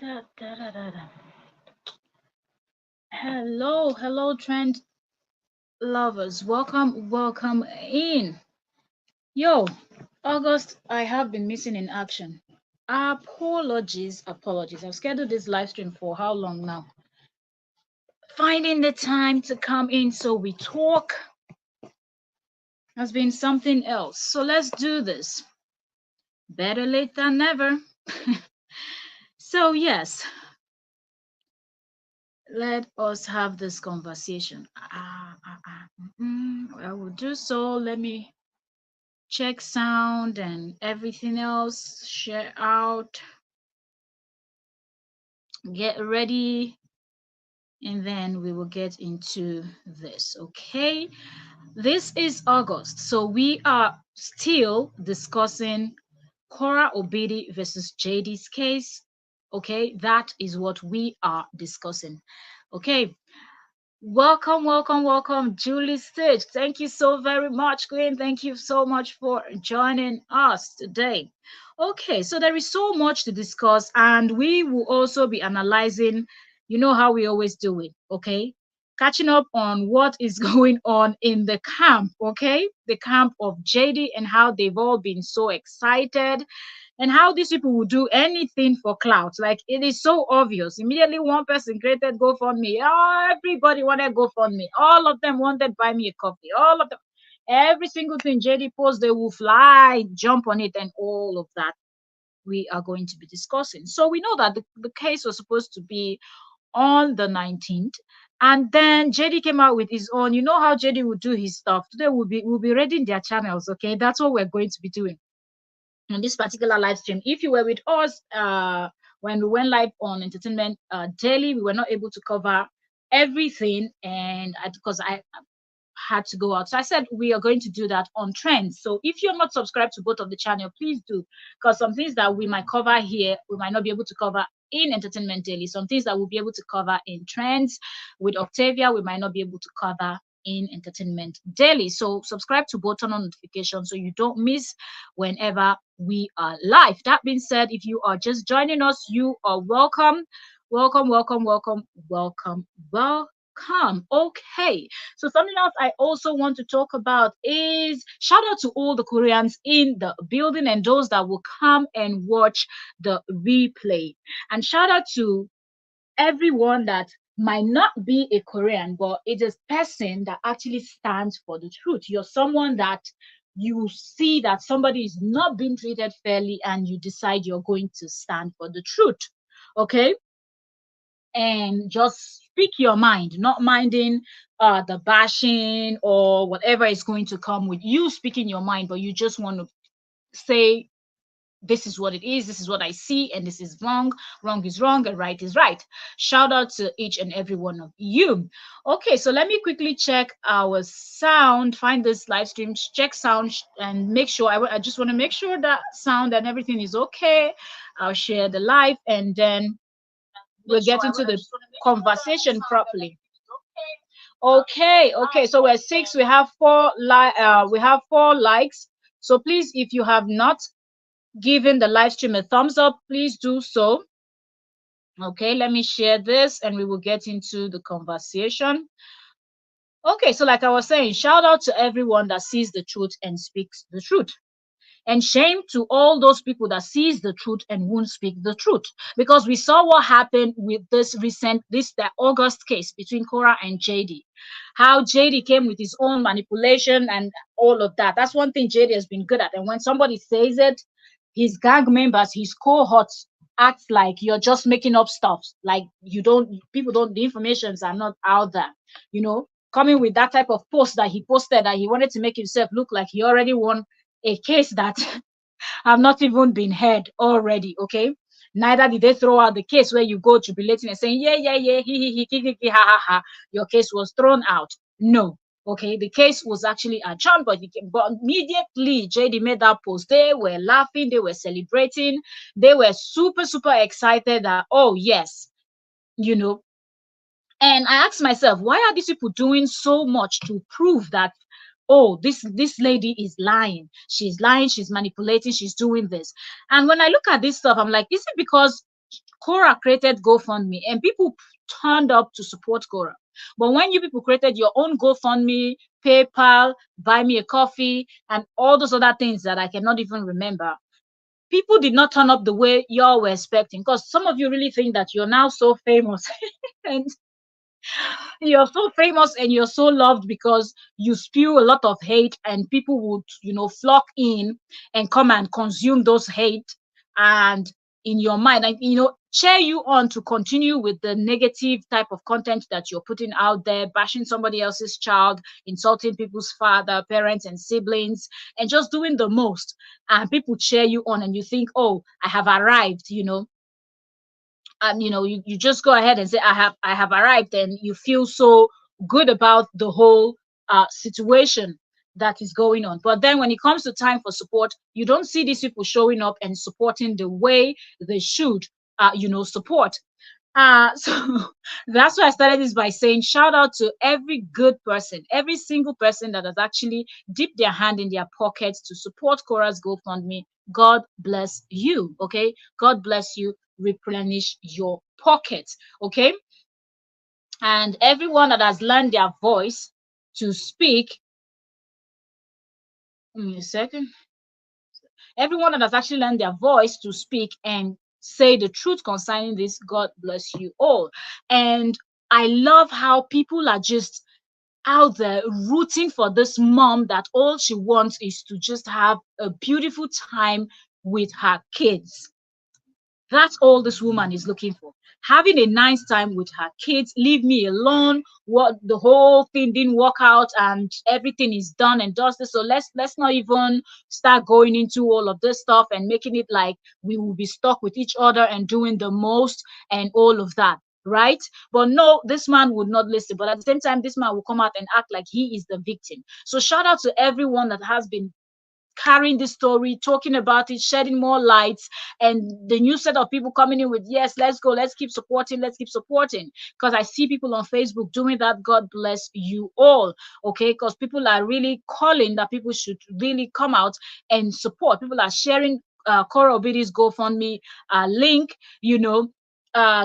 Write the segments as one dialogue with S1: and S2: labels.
S1: Da, da, da, da, da. Hello, trend lovers. Welcome in. Yo, August, I have been missing in action. Apologies. I've scheduled this live stream for how long now? Finding the time to come in so we talk has been something else. So let's do this. Better late than never. So, yes, let us have this conversation. I will do so. Let me check sound and everything else, share out, get ready, and then we will get into this. Okay, this is August, so we are still discussing Korra Obedi versus JD's case. Okay, that is what we are discussing. Okay, welcome, Julie Stage. Thank you so very much, Queen. Thank you so much for joining us today. Okay, so there is so much to discuss, and we will also be analyzing, you know how we always do it, okay? Catching up on what is going on in the camp, okay? The camp of JD and how they've all been so excited and how these people will do anything for clout. Like it is so obvious. Immediately one person created GoFundMe. Everybody wanted GoFundMe. All of them wanted buy me a coffee. All of them. Every single thing JD posts, they will fly, jump on it, and all of that we are going to be discussing. So we know that the case was supposed to be on the 19th. And then JD came out with his own. You know how JD would do his stuff. Today we'll be reading their channels, okay? That's what we're going to be doing on this particular live stream. If you were with us when we went live on Entertainment Daily, we were not able to cover everything, and because I had to go out, so I said we are going to do that on Trends. So if you're not subscribed to both of the channel, please do, because some things that we might cover here we might not be able to cover in Entertainment Daily. Some things that we'll be able to cover in Trends with Octavia we might not be able to cover in Entertainment Daily. So subscribe to both, turn on notifications so you don't miss whenever we are live. That being said, if you are just joining us, you are welcome. Welcome. Okay, so something else I also want to talk about is shout out to all the Koreans in the building and those that will come and watch the replay, and shout out to everyone that might not be a Korean, but it is a person that actually stands for the truth. You're someone that you see that somebody is not being treated fairly and you decide you're going to stand for the truth. Okay, and just speak your mind, not minding the bashing or whatever is going to come with you speaking your mind, but you just want to say this is what it is, this is what I see, and this is wrong. Wrong is wrong and right is right. Shout out to each and every one of you. Okay, so let me quickly check our sound, find this live stream, check sound, and make sure I just want to make sure that sound and everything is okay. I'll share the live and then we'll get into the conversation properly. Okay, so we're six, we have four likes. So please, if you have not given the live stream a thumbs up, please do so. Okay, let me share this and we will get into the conversation. Okay, so like I was saying, shout out to everyone that sees the truth and speaks the truth. And shame to all those people that sees the truth and won't speak the truth, because we saw what happened with the August case between Korra and JD, how JD came with his own manipulation and all of that. That's one thing JD has been good at, and when somebody says it, his gang members, his cohorts act like you're just making up stuff, like people don't, the informations are not out there, coming with that type of post that he posted, that he wanted to make himself look like he already won a case that have not even been heard already. Okay, neither did they throw out the case where you go jubilating and saying yeah he ha ha ha, your case was thrown out. No. Okay, the case was actually adjourned, but immediately JD made that post, they were laughing, they were celebrating, they were super excited that, oh yes, and I asked myself, why are these people doing so much to prove that, oh, this lady is lying, she's manipulating, she's doing this? And when I look at this stuff, I'm like, is it because Korra created GoFundMe and people turned up to support Korra. But when you people created your own GoFundMe, PayPal, buy me a coffee, and all those other things that I cannot even remember, people did not turn up the way y'all were expecting. Because some of you really think that you're now so famous and you're so famous and you're so loved because you spew a lot of hate and people would, flock in and come and consume those hate and in your mind and, cheer you on to continue with the negative type of content that you're putting out there, bashing somebody else's child, insulting people's father, parents, and siblings, and just doing the most. And people cheer you on and you think, oh, I have arrived, and you just go ahead and say I have arrived, and you feel so good about the whole situation that is going on. But then when it comes to time for support, you don't see these people showing up and supporting the way they should support. So that's why I started this by saying shout out to every good person, every single person that has actually dipped their hand in their pockets to support Cora's GoFundMe. God bless you. Okay. God bless you. Replenish your pockets. Okay. And everyone that has learned their voice to speak. Give me a second. Everyone that has actually learned their voice to speak and say the truth concerning this, God bless you all. And I love how people are just out there rooting for this mom that all she wants is to just have a beautiful time with her kids. That's all this woman is looking for. Having a nice time with her kids, leave me alone. What the whole thing didn't work out and everything is done and dusted. So let's not even start going into all of this stuff and making it like we will be stuck with each other and doing the most and all of that. Right? But no, this man would not listen. But at the same time, this man will come out and act like he is the victim. So shout out to everyone that has been carrying this story, talking about it, shedding more lights, and the new set of people coming in with, yes, let's go, let's keep supporting, let's keep supporting. Because I see people on Facebook doing that. God bless you all. Okay, because people are really calling that people should really come out and support. People are sharing Cora Obidi's GoFundMe link,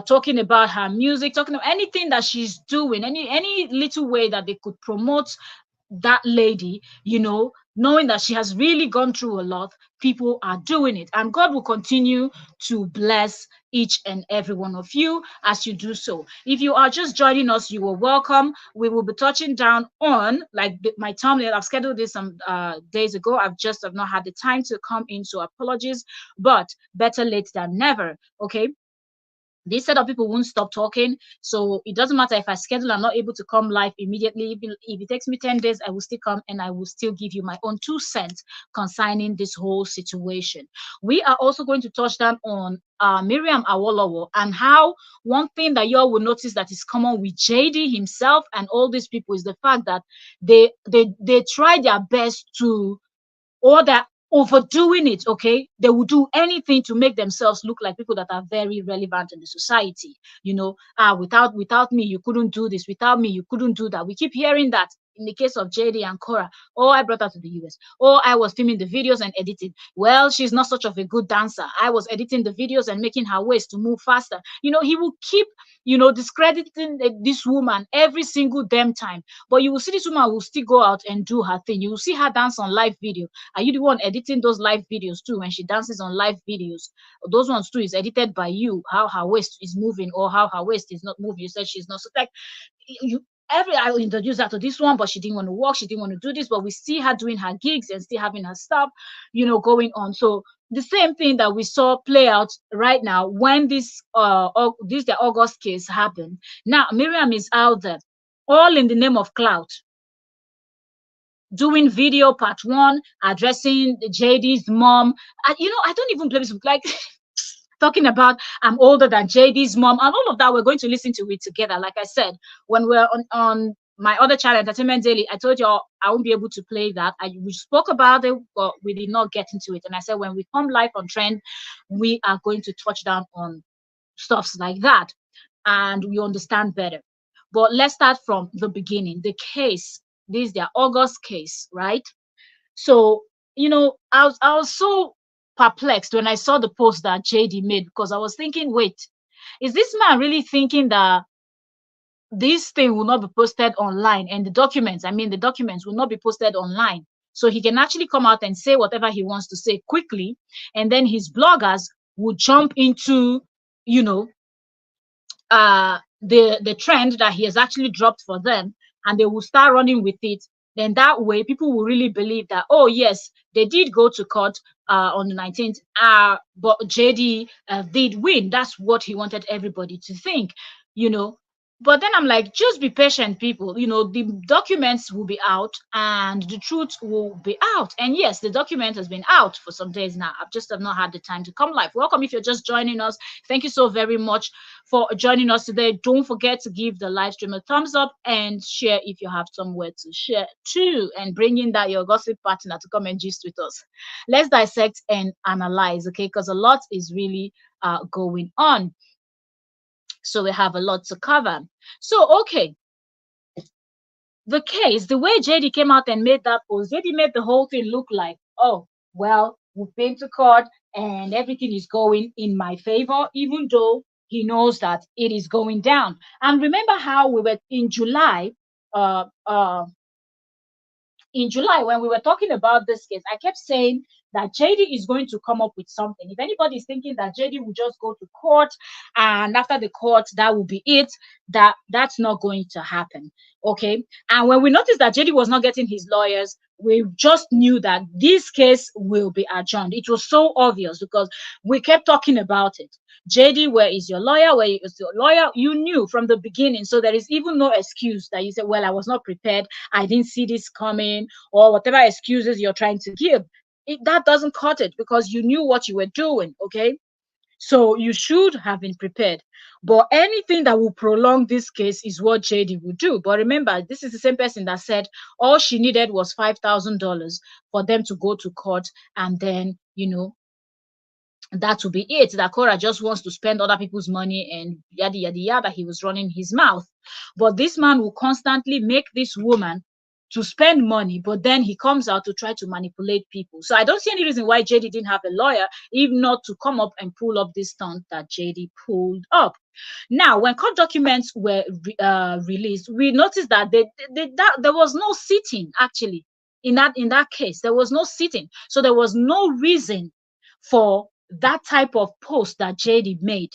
S1: talking about her music, talking about anything that she's doing, any little way that they could promote that lady, knowing that she has really gone through a lot. People are doing it, and God will continue to bless each and every one of you as you do so. If you are just joining us, you are welcome. We will be touching down on, like, my thumbnail. I've scheduled this some days ago. I've not had the time to come in, so apologies, but better late than never. Okay, this set of people won't stop talking. So it doesn't matter if I schedule, I'm not able to come live immediately. If it takes me 10 days, I will still come and I will still give you my own 2 cents concerning this whole situation. We are also going to touch down on Miriam Awolowo and how one thing that y'all will notice that is common with JD himself and all these people is the fact that they try their best to, or they're overdoing it. Okay, they will do anything to make themselves look like people that are very relevant in the society. Without me you couldn't do this, without me you couldn't do that. We keep hearing that in the case of JD and Cora. Oh, I brought her to the US. Oh, I was filming the videos and editing. Well, she's not such of a good dancer. I was editing the videos and making her waist to move faster. He will keep discrediting this woman every single damn time. But you will see this woman will still go out and do her thing. You will see her dance on live video. Are you the one editing those live videos too? When she dances on live videos, those ones too is edited by you. How her waist is moving or how her waist is not moving. You said she's not. So like you. I will introduce her to this one, but she didn't want to work. She didn't want to do this, but we see her doing her gigs and still having her stuff, going on. So the same thing that we saw play out right now when the August case happened. Now Miriam is out there, all in the name of clout, doing video part one, addressing JD's mom. I don't even blame this, like talking about I'm older than JD's mom and all of that. We're going to listen to it together. Like I said, when we're on my other channel, Entertainment Daily, I told y'all I won't be able to play that. We spoke about it, but we did not get into it. And I said, when we come live on Trend, we are going to touch down on stuffs like that and we understand better. But let's start from the beginning. The case, this is their August case, right? So, I was so perplexed when I saw the post that JD made, because I was thinking, wait, is this man really thinking that this thing will not be posted online, and the documents, I mean, the documents will not be posted online? So he can actually come out and say whatever he wants to say quickly, and then his bloggers will jump into, you know, the trend that he has actually dropped for them, and they will start running with it. Then that way people will really believe that, oh yes, they did go to court on the 19th, but JD did win. That's what he wanted everybody to think, you know. But then I'm like, just be patient, people. You know, the documents will be out and the truth will be out. And yes, the document has been out for some days now. I've just have not had the time to come live. Welcome if you're just joining us. Thank you so very much for joining us today. Don't forget to give the live stream a thumbs up and share if you have somewhere to share too, and bring in that your gossip partner to come and gist with us. Let's dissect and analyze, okay? Because a lot is really going on. So we have a lot to cover. So, okay, the case, the way JD came out and made that post, JD made the whole thing look like, oh, well, we've been to court and everything is going in my favor, even though he knows that it is going down. And remember how we were uh, uh, in July, when we were talking about this case, I kept saying that JD is going to come up with something. If anybody is thinking that JD will just go to court and after the court, that will be it, that's not going to happen. Okay. And when we noticed that JD was not getting his lawyers, we just knew that this case will be adjourned. It was so obvious because we kept talking about it. JD, where is your lawyer? Where is your lawyer? You knew from the beginning. So there is even no excuse that you say, well, I was not prepared. I didn't see this coming, or whatever excuses you're trying to give. That doesn't cut it because you knew what you were doing. Okay. So you should have been prepared. But anything that will prolong this case is what JD will do. But remember, this is the same person that said all she needed was $5,000 for them to go to court, and then, you know, that will be it. That Korra just wants to spend other people's money and yada yada yada. He was running his mouth. But this man will constantly make this woman to spend money, but then he comes out to try to manipulate people. So I don't see any reason why JD didn't have a lawyer, if not to come up and pull up this stunt that JD pulled up. Now, when court documents were released, we noticed that, that there was no sitting actually in that case. There was no sitting, so there was no reason for that type of post that JD made.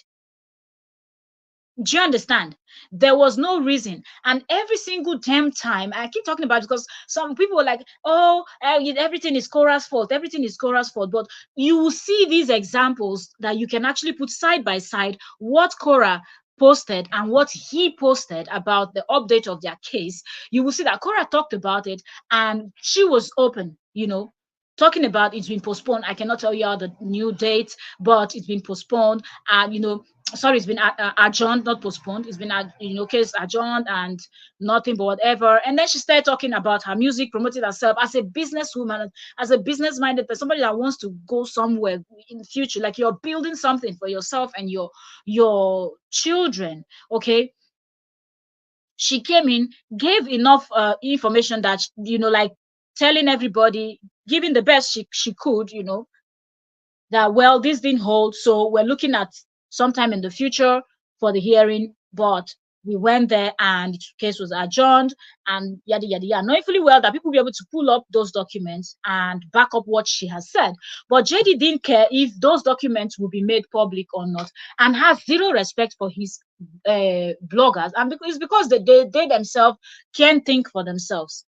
S1: Do you understand? There was no reason. And every single damn time, I keep talking about it because some people were like, oh, everything is Korra's fault. Everything is Korra's fault. But you will see these examples that you can actually put side by side what Korra posted and what he posted about the update of their case. You will see that Korra talked about it and she was open, you know, talking about it's been postponed. I cannot tell you all the new dates, but it's been postponed. And, you know, sorry, it's been adjourned, not postponed. It's been, you know, case adjourned and nothing but whatever. And then she started talking about her music, promoting herself as a businesswoman, as a business-minded person, somebody that wants to go somewhere in the future. Like you're building something for yourself and your children. Okay. She came in, gave enough information that, you know, like telling everybody, giving the best she could, you know, that, well, this didn't hold, so we're looking at sometime in the future for the hearing. But we went there and the case was adjourned and yada yada yada, knowing fully well that people will be able to pull up those documents and back up what she has said. But JD didn't care if those documents will be made public or not, and has zero respect for his bloggers. And because they themselves can't think for themselves.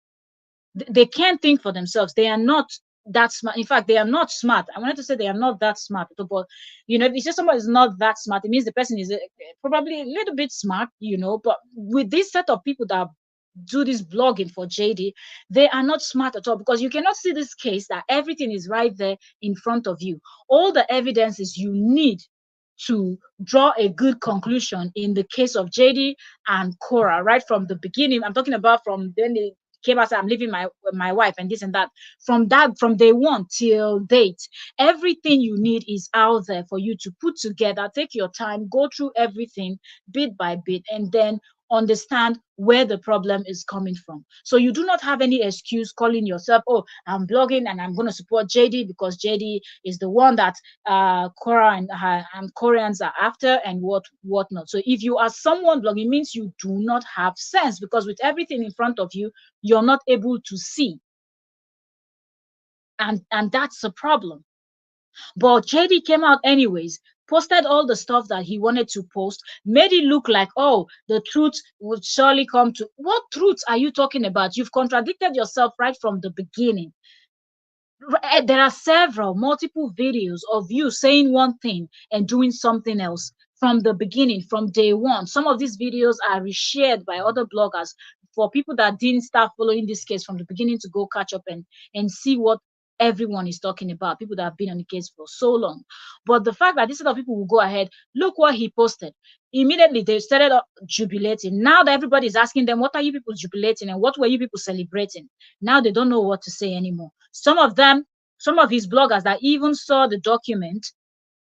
S1: They can't think for themselves. They are not that smart. In fact, they are not smart. I wanted to say they are not that smart, but you know, if you say somebody is not that smart, it means the person is probably a little bit smart, you know. But with this set of people that do this blogging for JD, they are not smart at all, because you cannot see this case that everything is right there in front of you. All the evidences you need to draw a good conclusion in the case of JD and Korra, right from the beginning. I'm talking about from then they came out, I'm leaving my wife and this and that. From day one till date, everything you need is out there for you to put together. Take your time, go through everything bit by bit, and then understand where the problem is coming from. So you do not have any excuse calling yourself, oh, I'm blogging and I'm going to support JD because JD is the one that Korra and Koreans are after and whatnot. So if you are someone blogging, it means you do not have sense, because with everything in front of you, you're not able to see. And that's a problem. But JD came out anyways, posted all the stuff that he wanted to post, made it look like, oh, the truth would surely come to. What truth are you talking about? You've contradicted yourself right from the beginning. There are multiple videos of you saying one thing and doing something else from the beginning, from day one. Some of these videos are reshared by other bloggers for people that didn't start following this case from the beginning to go catch up and see what everyone is talking about, people that have been on the case for so long. But the fact that this set of people will go ahead, look what he posted. Immediately they started jubilating. Now that everybody is asking them, what are you people jubilating and what were you people celebrating? Now they don't know what to say anymore. Some of his bloggers that even saw the document,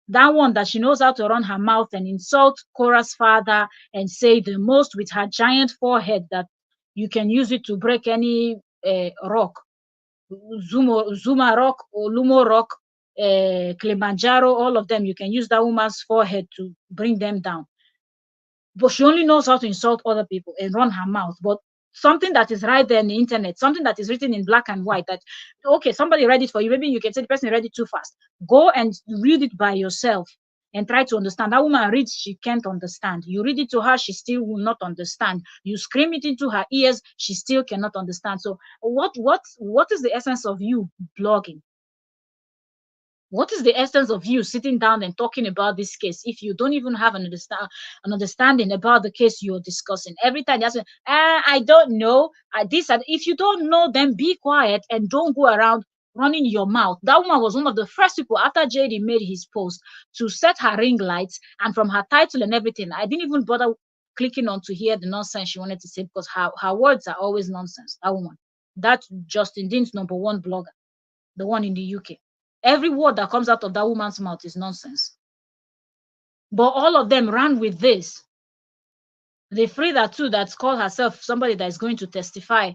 S1: that one that she knows how to run her mouth and insult Korra's father and say the most with her giant forehead that you can use it to break any rock, Zuma rock or Lumo rock, Kilimanjaro, all of them, you can use that woman's forehead to bring them down. But she only knows how to insult other people and run her mouth. But something that is right there in the internet, something that is written in black and white, that, okay, somebody read it for you. Maybe you can say the person read it too fast. Go and read it by yourself and try to understand. That woman reads, she can't understand. You read it to her, she still will not understand. You scream it into her ears, she still cannot understand. So what is the essence of you blogging? What is the essence of you sitting down and talking about this case if you don't even have an understanding about the case you're discussing? Every time you ask, I don't know. This and if you don't know, then be quiet and don't go around running your mouth. That woman was one of the first people after JD made his post to set her ring lights, and from her title and everything, I didn't even bother clicking on to hear the nonsense she wanted to say, because her words are always nonsense. That woman, that's Justin Dean's #1 blogger, the one in the UK. Every word that comes out of that woman's mouth is nonsense. But all of them ran with this. The Frida too, that's called herself somebody that is going to testify.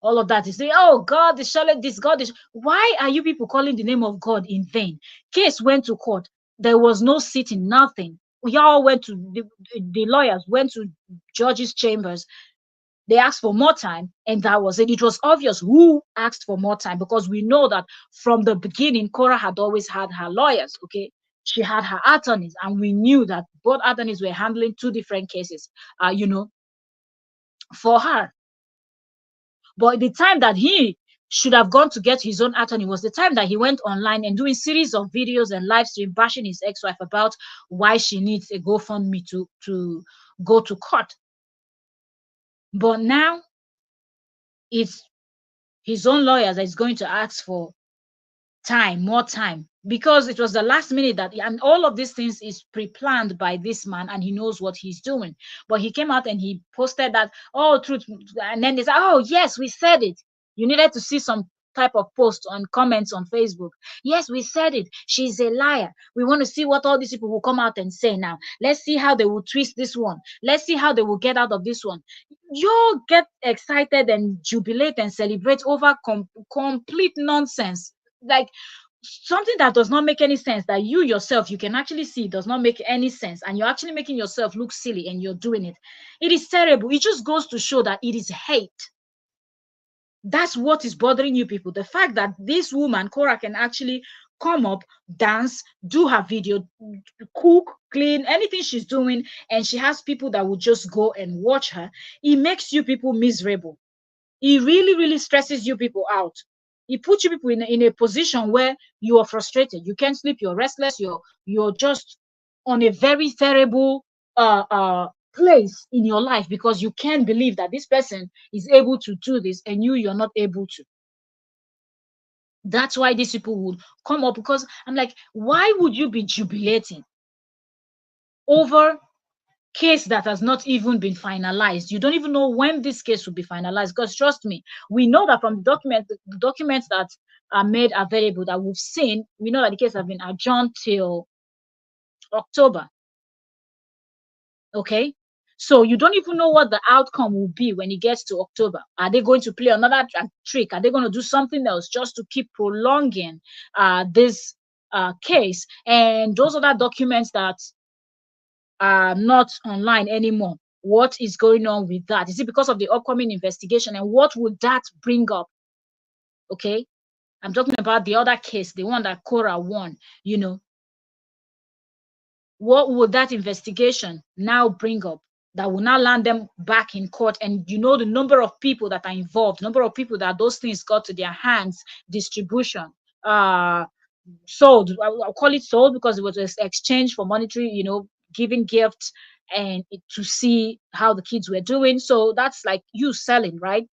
S1: All of that is saying, oh, God is surely this, God is. Why are you people calling the name of God in vain? Case went to court. There was no sitting, nothing. We all went to, the lawyers went to judges' chambers. They asked for more time, and that was it. It was obvious who asked for more time, because we know that from the beginning, Korra had always had her lawyers, okay? She had her attorneys, and we knew that both attorneys were handling two different cases, for her. But the time that he should have gone to get his own attorney was the time that he went online and doing series of videos and live stream bashing his ex-wife about why she needs a GoFundMe to go to court. But now it's his own lawyers that is going to ask for time, more time, because it was the last minute that, and all of these things is pre-planned by this man, and he knows what he's doing. But he came out and he posted that, oh, truth, and then they said, oh, yes, we said it. You needed to see some type of post on comments on Facebook. Yes, we said it. She's a liar. We want to see what all these people will come out and say now. Let's see how they will twist this one. Let's see how they will get out of this one. You get excited and jubilate and celebrate over complete nonsense, like something that does not make any sense, that you yourself, you can actually see does not make any sense, and you're actually making yourself look silly, and you're doing it. It is terrible. It just goes to show that it is hate. That's what is bothering you people. The fact that this woman, Korra, can actually come up, dance, do her video, cook, clean, anything she's doing, and she has people that will just go and watch her. It makes you people miserable. It really, really stresses you people out. It puts you people in a position where you are frustrated. You can't sleep. You're restless. You're just on a very terrible place in your life, because you can't believe that this person is able to do this and you're not able to. That's why these people would come up, because I'm like, why would you be jubilating over case that has not even been finalized? You don't even know when this case will be finalized, because trust me, we know that from the documents that are made available that we've seen, we know that the case has been adjourned till October. Okay, So you don't even know what the outcome will be when it gets to October. Are they going to play another trick? Are they going to do something else just to keep prolonging this case? And those other documents that are not online anymore, what is going on with that? Is it because of the upcoming investigation? And what would that bring up? Okay, I'm talking about the other case, the one that Korra won. What would that investigation now bring up that will now land them back in court? And the number of people that are involved, number of people that those things got to their hands, distribution, sold. I'll call it sold because it was an exchange for monetary, giving gifts and to see how the kids were doing. So that's like you selling, right?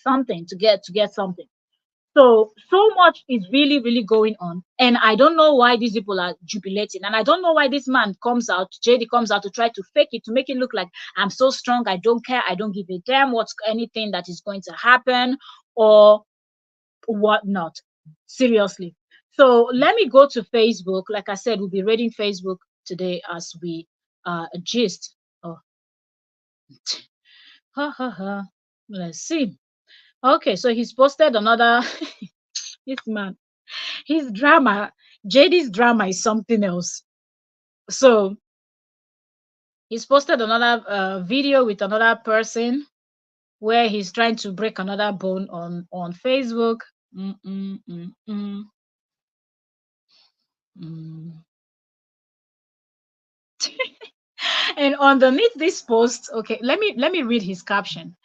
S1: Something to get something. So much is really, really going on. And I don't know why these people are jubilating. And I don't know why this man comes out, JD comes out to try to fake it, to make it look like I'm so strong. I don't care. I don't give a damn what's anything that is going to happen or whatnot. Seriously. So let me go to Facebook. Like I said, we'll be reading Facebook today as we gist. Oh, ha ha ha. Let's see. Okay, so he's posted another. This man, his drama, JD's drama is something else. So he's posted another video with another person where he's trying to break another bone on Facebook. Mm, mm, mm, mm, mm. And underneath this post, okay, let me read his caption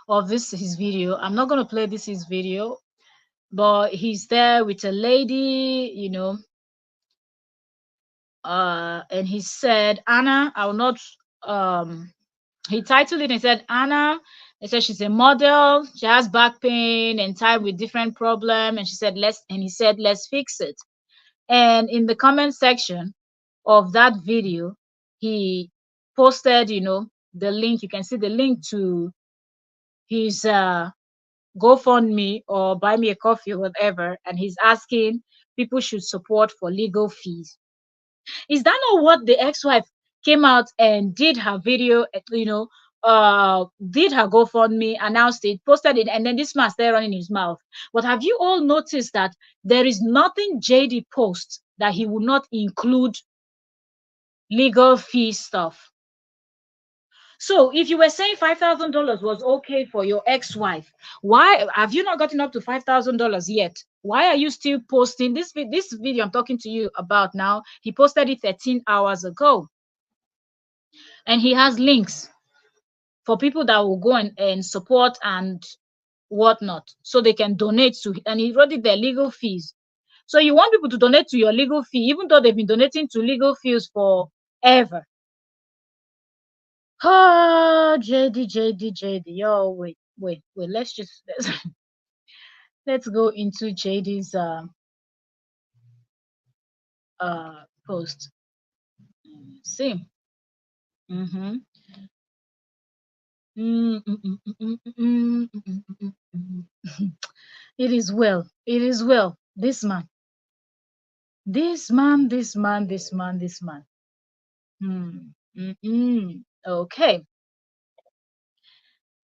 S1: of his video. I'm not going to play this his video, but he's there with a lady, and he said, Anna, I will not he titled it and said, Anna, he said she's a model, she has back pain and time with different problem, and he said let's fix it. And in the comment section of that video, he posted, the link. You can see the link to his GoFundMe or buy me a coffee or whatever, and he's asking people should support for legal fees. Is that not what the ex-wife came out and did her video, did her GoFundMe, announced it, posted it, and then this man started running his mouth? But have you all noticed that there is nothing JD posts that he will not include legal fee stuff? So if you were saying $5,000 was okay for your ex-wife, why have you not gotten up to $5,000 yet? Why are you still posting this video I'm talking to you about now? He posted it 13 hours ago. And he has links for people that will go and support and whatnot, so they can donate to, and he wrote it their legal fees. So you want people to donate to your legal fee, even though they've been donating to legal fees forever. Oh, JD. Yo, wait. Let's go into JD's post. See. Mm-hmm. It is well. It is well. This man. Okay.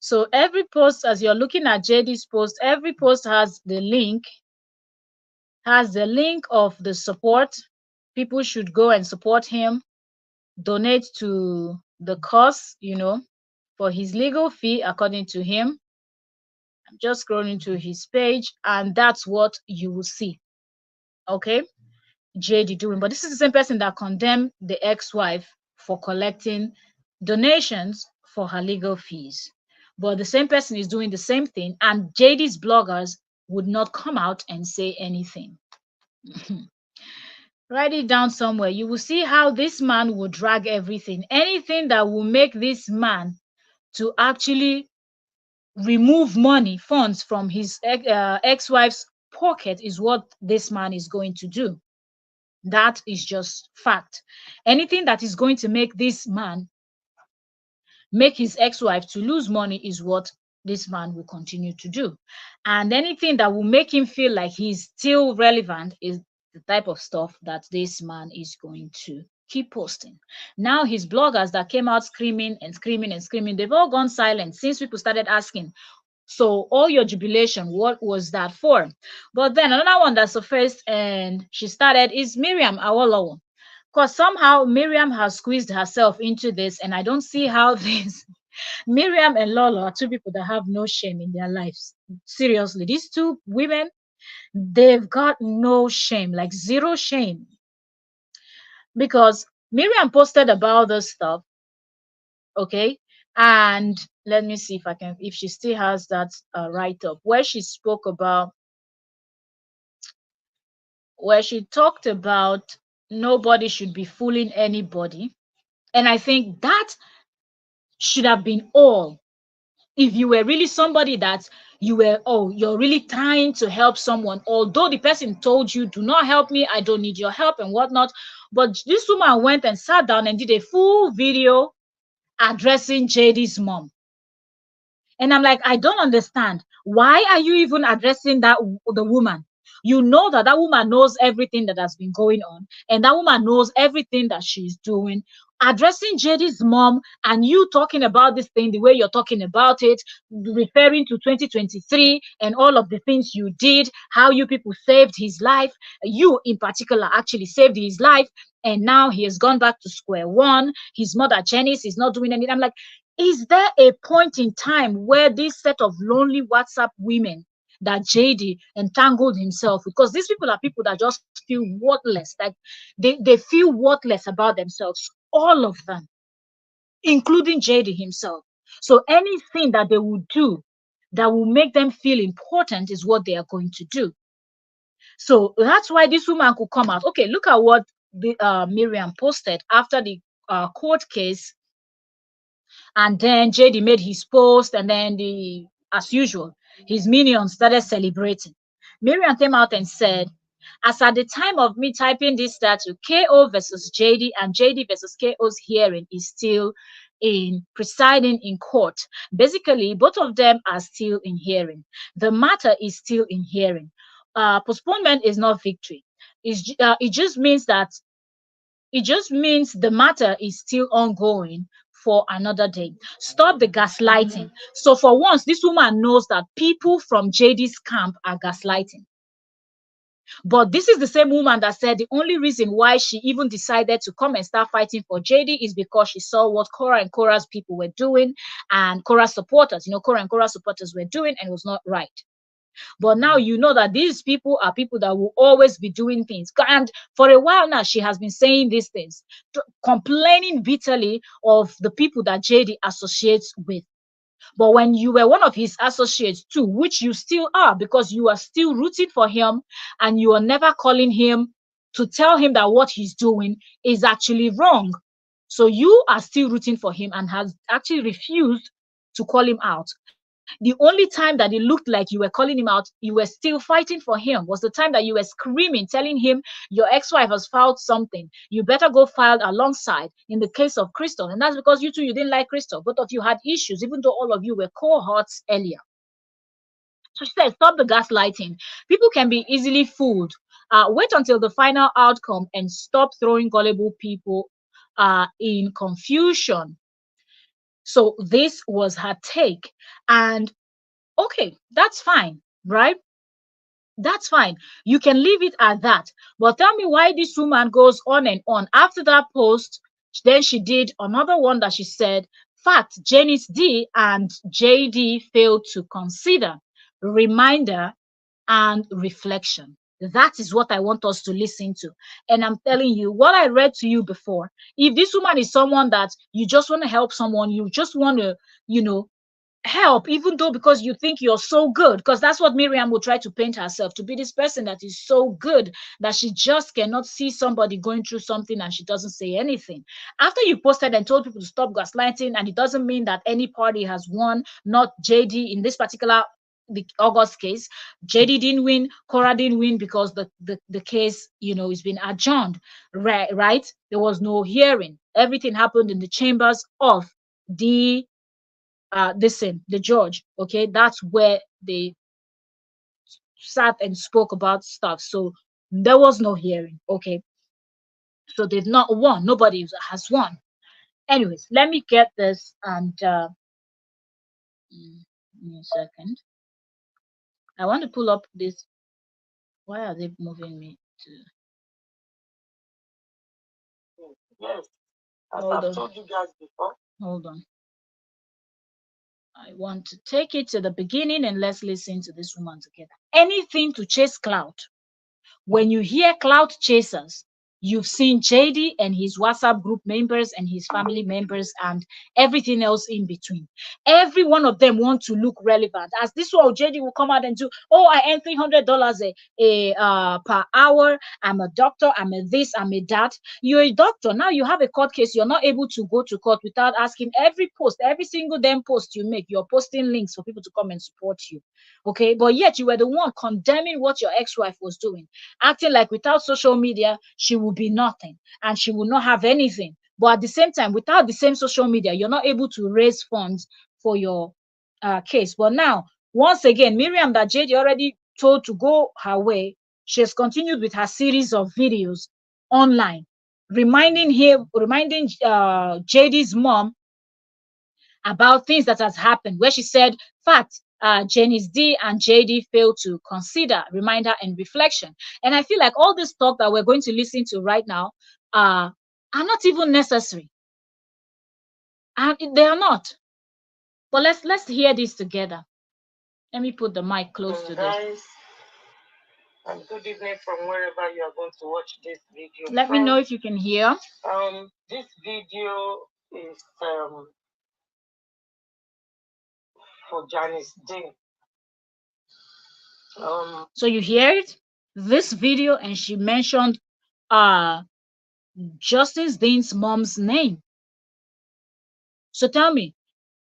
S1: So every post, as you're looking at JD's post, every post has the link of the support. People should go and support him, donate to the cause, for his legal fee, according to him. I'm just scrolling to his page, and that's what you will see. Okay, JD doing. But this is the same person that condemned the ex-wife for collecting donations for her legal fees. But the same person is doing the same thing, and JD's bloggers would not come out and say anything. Write it down somewhere. You will see how this man will drag everything. Anything that will make this man to actually remove money, funds from his ex-wife's pocket is what this man is going to do. That is just fact. Anything that is going to make this man make his ex-wife to lose money is what this man will continue to do. And anything that will make him feel like he's still relevant is the type of stuff that this man is going to Keep posting. Now his bloggers that came out screaming and screaming and screaming, they've all gone silent since people started asking. So all your jubilation, what was that for? But then another one that surfaced and she started is Miriam Awolowo. Because somehow Miriam has squeezed herself into this, and I don't see how this Miriam and Lolo are two people that have no shame in their lives. Seriously, these two women, they've got no shame, like zero shame. Because Miriam posted about this stuff, okay? And let me see if I can, if she still has that write up where she spoke about, where she talked about nobody should be fooling anybody. And I think that should have been all. If you were really somebody that you were, oh, you're really trying to help someone, although the person told you, do not help me, I don't need your help and whatnot. But this woman went and sat down and did a full video addressing JD's mom. And I'm like, I don't understand. Why are you even addressing the woman? You know that that woman knows everything that has been going on, and that woman knows everything that she's doing. Addressing JD's mom and you talking about this thing the way you're talking about it, referring to 2023 and all of the things you did, how you people saved his life. You, in particular, actually saved his life, and now he has gone back to square one. His mother, Janice, is not doing anything. I'm like, is there a point in time where this set of lonely WhatsApp women that JD entangled himself with, because these people are people that just feel worthless, like they feel worthless about themselves, all of them, including JD himself. So anything that they will do that will make them feel important is what they are going to do. So that's why this woman could come out. Okay, look at what the Miriam posted after the court case. And then JD made his post, and then as usual, his minions started celebrating. Miriam came out and said, as at the time of me typing this statute, KO versus JD and JD versus KO's hearing is still in presiding in court. Basically, both of them are still in hearing. The matter is still in hearing. Postponement is not victory. It just means that the matter is still ongoing for another day. Stop the gaslighting. So for once, this woman knows that people from JD's camp are gaslighting. But this is the same woman that said the only reason why she even decided to come and start fighting for JD is because she saw what Korra and Korra's people were doing, and Korra supporters, Korra and Korra supporters were doing, and it was not right. But now you know that these people are people that will always be doing things. And for a while now, she has been saying these things, complaining bitterly of the people that JD associates with. But when you were one of his associates too, which you still are, because you are still rooting for him and you are never calling him to tell him that what he's doing is actually wrong. So you are still rooting for him and has actually refused to call him out. The only time that it looked like you were calling him out, you were still fighting for him, was the time that you were screaming, telling him your ex-wife has filed something. You better go file alongside in the case of Crystal. And that's because you two, you didn't like Crystal. Both of you had issues, even though all of you were cohorts earlier. So she said, stop the gaslighting. People can be easily fooled. Wait until the final outcome and stop throwing gullible people in confusion. So this was her take. And okay, that's fine, right? That's fine. You can leave it at that. But tell me why this woman goes on and on. After that post, then she did another one that she said, fact, Janice D and JD failed to consider. Reminder and reflection. That is what I want us to listen to. And I'm telling you, what I read to you before, if this woman is someone that you just want to help someone, you just want to, help, even though because you think you're so good, because that's what Miriam would try to paint herself to be, this person that is so good that she just cannot see somebody going through something and she doesn't say anything. After you posted and told people to stop gaslighting, and it doesn't mean that any party has won, not JD in this particular the August case. JD didn't win, Korra didn't win because the case, is been adjourned, right? There was no hearing. Everything happened in the chambers of the the judge. Okay, that's where they sat and spoke about stuff. So there was no hearing. Okay, So they've not won. Nobody has won. Anyways, let me get this and give me a second. I want to pull up this. Why are they moving me to?
S2: Yes, as I've told you guys before.
S1: Hold on. I want to take it to the beginning and let's listen to this woman together. Anything to chase clout. When you hear clout chasers, you've seen JD and his WhatsApp group members and his family members and everything else in between. Every one of them want to look relevant. As this one, JD will come out and do, oh, I earn $300 per hour. I'm a doctor. I'm a this. I'm a that. You're a doctor. Now you have a court case. You're not able to go to court without asking every post, every single damn post you make. You're posting links for people to come and support you. Okay. But yet you were the one condemning what your ex-wife was doing, acting like without social media, she will be nothing and she will not have anything. But at the same time, without the same social media, you're not able to raise funds for your case. But now, once again, Miriam that JD already told to go her way, she has continued with her series of videos online, reminding JD's mom about things that has happened, where she said, fact, Janice D and JD failed to consider, reminder, and reflection. And I feel like all this talk that we're going to listen to right now are not even necessary. And they are not. But let's hear this together. Let me put the mic close to this.
S2: And good evening from wherever you are going to watch this video.
S1: Let me know if you can hear.
S2: This video is for Janice Dean.
S1: So you hear it? This video, and she mentioned Justice Dean's mom's name. So tell me,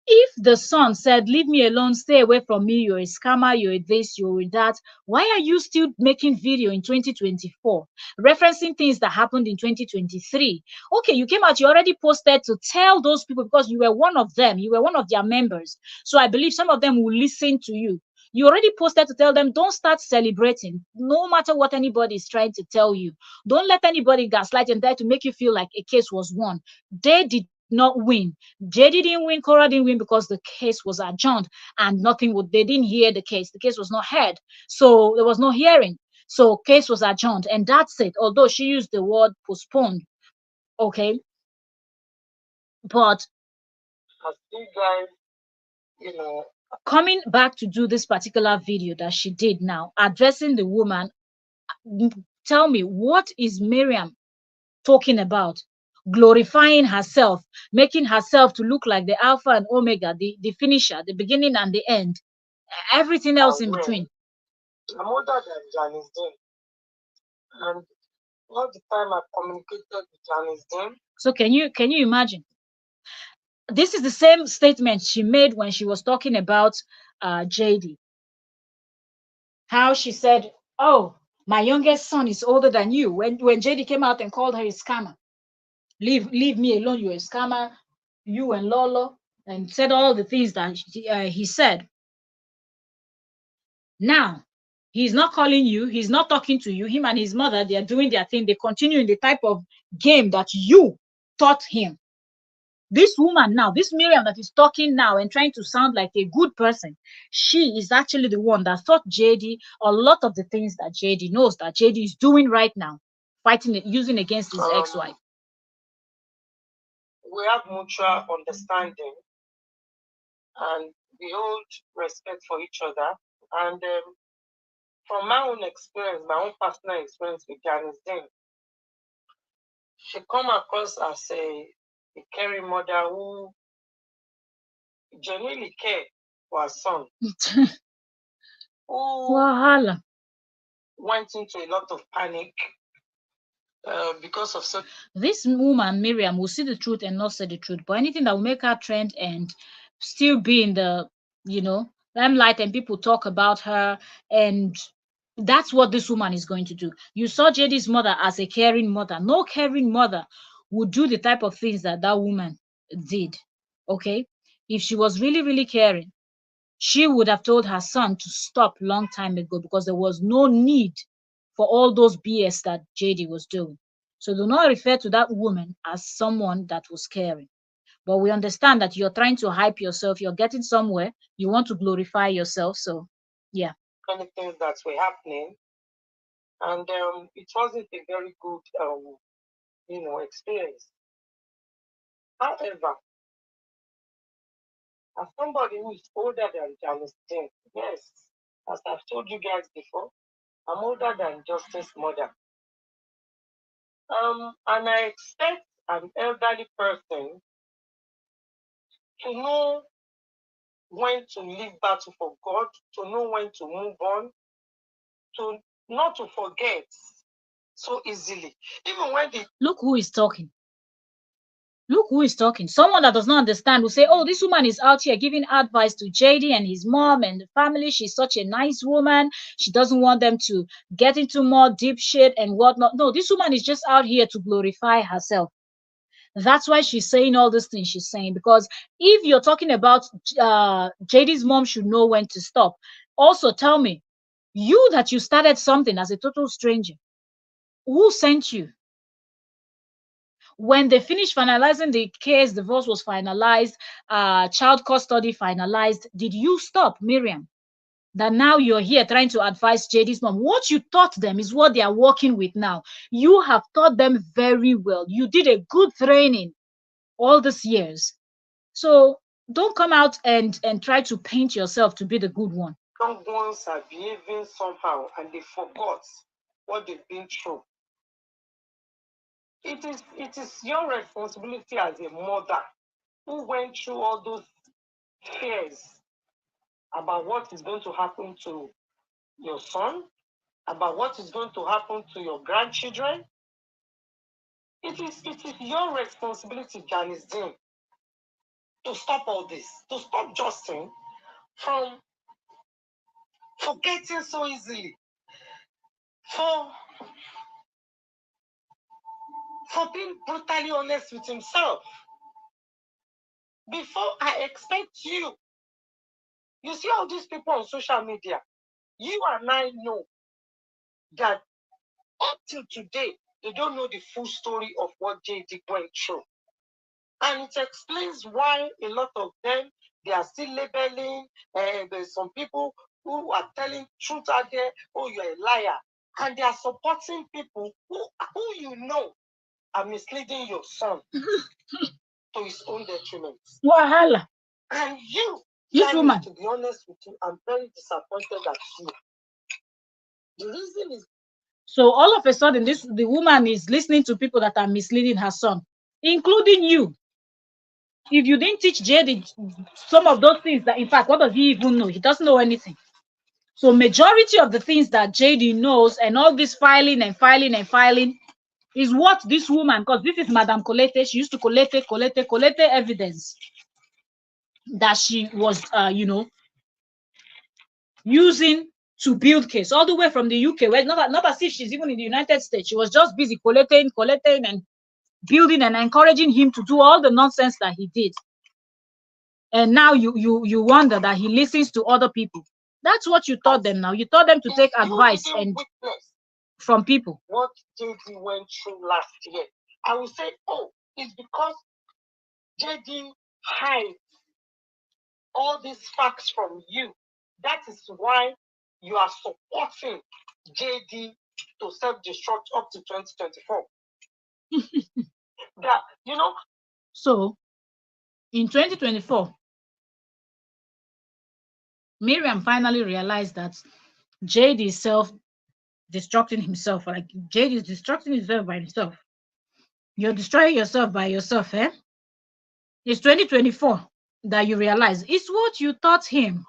S1: if the son said, leave me alone, stay away from me, you're a scammer, you're this, you're that, why are you still making video in 2024, referencing things that happened in 2023? Okay, you came out, you already posted to tell those people because you were one of them, you were one of their members. So I believe some of them will listen to you. You already posted to tell them, don't start celebrating, no matter what anybody is trying to tell you. Don't let anybody gaslight and try to make you feel like a case was won. They did not win. JD didn't win, Korra didn't win because the case was adjourned and nothing would, they didn't hear the case. The case was not heard. So there was no hearing. So case was adjourned and that's it. Although she used the word postponed. Okay. But
S2: as you guys, you know,
S1: coming back to do this particular video that she did now, addressing the woman, tell me, what is Miriam talking about? Glorifying herself, making herself to look like the alpha and omega, the finisher, the beginning and the end, everything else in between.
S2: I'm older than Janice Dean, and all the time I've communicated with Janice Dean.
S1: So can you imagine? This is the same statement she made when she was talking about JD. How she said, "Oh, my youngest son is older than you." When JD came out and called her a scammer, leave me alone, you're a scammer, you and Lolo, and said all the things that he said. Now, he's not calling you, he's not talking to you. Him and his mother, they are doing their thing. They continue in the type of game that you taught him. This woman now, this Miriam that is talking now and trying to sound like a good person, she is actually the one that taught JD a lot of the things that JD knows that JD is doing right now, fighting it, using against his ex-wife.
S2: We have mutual understanding and we hold respect for each other. And from my own experience, my own personal experience with Janice Dean, she come across as a caring mother who genuinely cared for her son. Who went into a lot of panic because of such.
S1: This woman, Miriam, will see the truth and not say the truth. But anything that will make her trend and still be in the, limelight and people talk about her, and that's what this woman is going to do. You saw JD's mother as a caring mother. No caring mother would do the type of things that that woman did. Okay? If she was really, really caring, she would have told her son to stop long time ago because there was no need for all those BS that JD was doing. So do not refer to that woman as someone that was caring. But we understand that you're trying to hype yourself, you're getting somewhere, you want to glorify yourself. So, yeah.
S2: Many things that were happening, and it wasn't a very good, experience. However, as somebody who is older than Janice Dean, yes, as I've told you guys before, I'm older than Justice's mother. And I expect an elderly person to know when to leave battle for God, to know when to move on, to not to forget so easily. Even when they
S1: Look who is talking. Look who is talking. Someone that does not understand will say, oh, this woman is out here giving advice to JD and his mom and the family. She's such a nice woman. She doesn't want them to get into more deep shit and whatnot. No, this woman is just out here to glorify herself. That's why she's saying all these things she's saying. Because if you're talking about JD's mom should know when to stop, also tell me, you that you started something as a total stranger, who sent you? When they finished finalizing the case, divorce was finalized, child custody finalized, did you stop, Miriam? That now you're here trying to advise JD's mom. What you taught them is what they are working with now. You have taught them very well. You did a good training all these years. So don't come out and try to paint yourself to be the good one.
S2: young ones are behaving somehow and they forgot what they've been through. It is your responsibility as a mother who went through all those fears about what is going to happen to your son, about what is going to happen to your grandchildren. It is your responsibility, Janice Dean, to stop all this, to stop Justin from forgetting so easily, for being brutally honest with himself. Before I expect you see all these people on social media, you and I know that up till today, they don't know the full story of what JD went through. And it explains why a lot of them, they are still labeling, there's some people who are telling truth out there, oh, you're a liar. And they are supporting people who you know are misleading your son to his own detriment.
S1: Wahala.
S2: And
S1: this woman,
S2: to be honest with you, I'm very disappointed at you. The reason is,
S1: so all of a sudden the woman is listening to people that are misleading her son, including you. If you didn't teach JD some of those things, that in fact, what does he even know? He doesn't know anything. So majority of the things that JD knows and all this filing and filing and filing is what this woman, because this is Madame Colette, she used to collect evidence that she was using to build case all the way from the UK, where not as if she's even in the United States. She was just busy collecting and building and encouraging him to do all the nonsense that he did. And now you wonder that he listens to other people. That's what you taught them now. You taught them to take advice and from people.
S2: What JD went through last year, I will say, oh, it's because JD hides all these facts from you. That is why you are supporting JD to self-destruct up to 2024. That,
S1: So, in 2024, Miriam finally realized that JD is self-destructing himself. Like, JD is destructing himself by himself. You're destroying yourself by yourself, eh? It's 2024 that you realize it's what you taught him.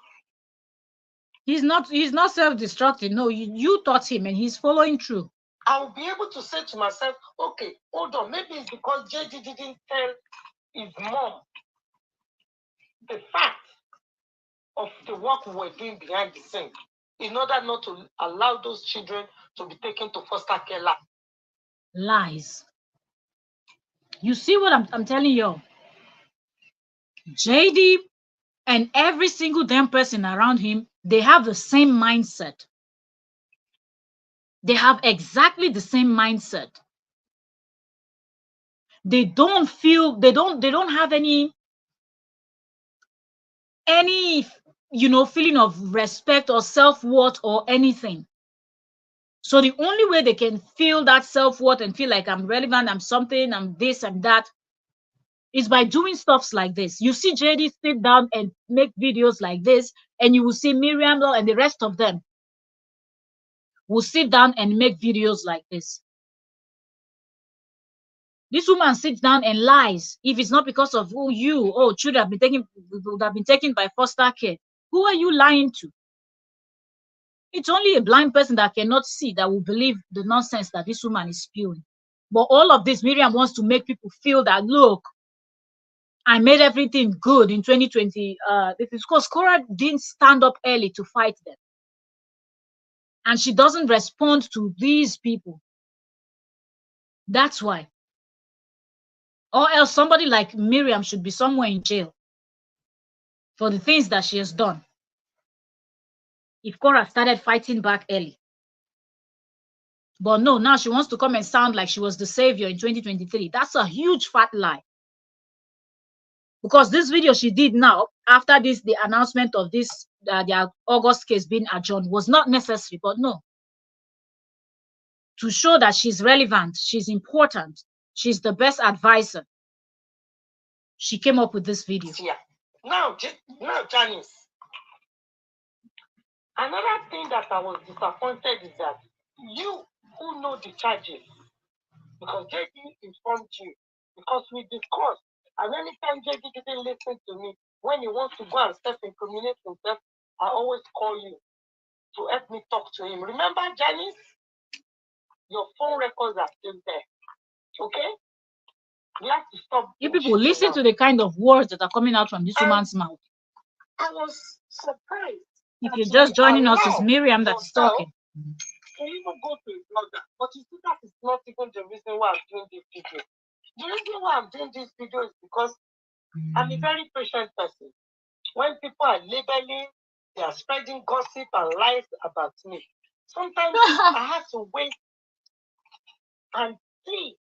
S1: He's not self-destructing. No, you taught him and he's following through.
S2: I'll be able to say to myself, okay, hold on, maybe it's because JD didn't tell his mom the fact of the work we were doing behind the scene, in order not to allow those children to be taken to foster care lab.
S1: Lies. You see what I'm telling you? JD and every single damn person around him, they have the same mindset. They have exactly the same mindset. they don't feel, they don't have any feeling of respect or self-worth or anything. So the only way they can feel that self-worth and feel like I'm relevant, I'm something, I'm this and that, is by doing stuffs like this. You see JD sit down and make videos like this, and you will see Miriam and the rest of them will sit down and make videos like this. This woman sits down and lies. If it's not because of children would have been taken by foster care. Who are you lying to? It's only a blind person that cannot see that will believe the nonsense that this woman is spewing. But all of this, Miriam wants to make people feel that, look, I made everything good in 2020. This is because Korra didn't stand up early to fight them. And she doesn't respond to these people. That's why. Or else somebody like Miriam should be somewhere in jail for the things that she has done. If Korra started fighting back early. But no, now she wants to come and sound like she was the savior in 2023. That's a huge fat lie. Because this video she did now, after this, the announcement of this, their August case being adjourned, was not necessary. But no. To show that she's relevant, she's important, she's the best advisor, she came up with this video.
S2: Yeah. Now, Janice, another thing that I was disappointed is that you who know the charges, because JD informed you, because we discussed, and anytime JD didn't listen to me, when he wants to go and self-incriminate himself, I always call you to help me talk to him. Remember, Janice? Your phone records are still there. Okay? We have to stop.
S1: You people listen to the kind of words that are coming out from this woman's mouth.
S2: I was surprised.
S1: If you're just joining us, it's Miriam that is talking.
S2: Can even go to a blogger, but you see that is not even the reason why I'm doing this video. The reason why I'm doing this video is because I'm a very patient person. When people are labeling, they are spreading gossip and lies about me. Sometimes I have to wait and see,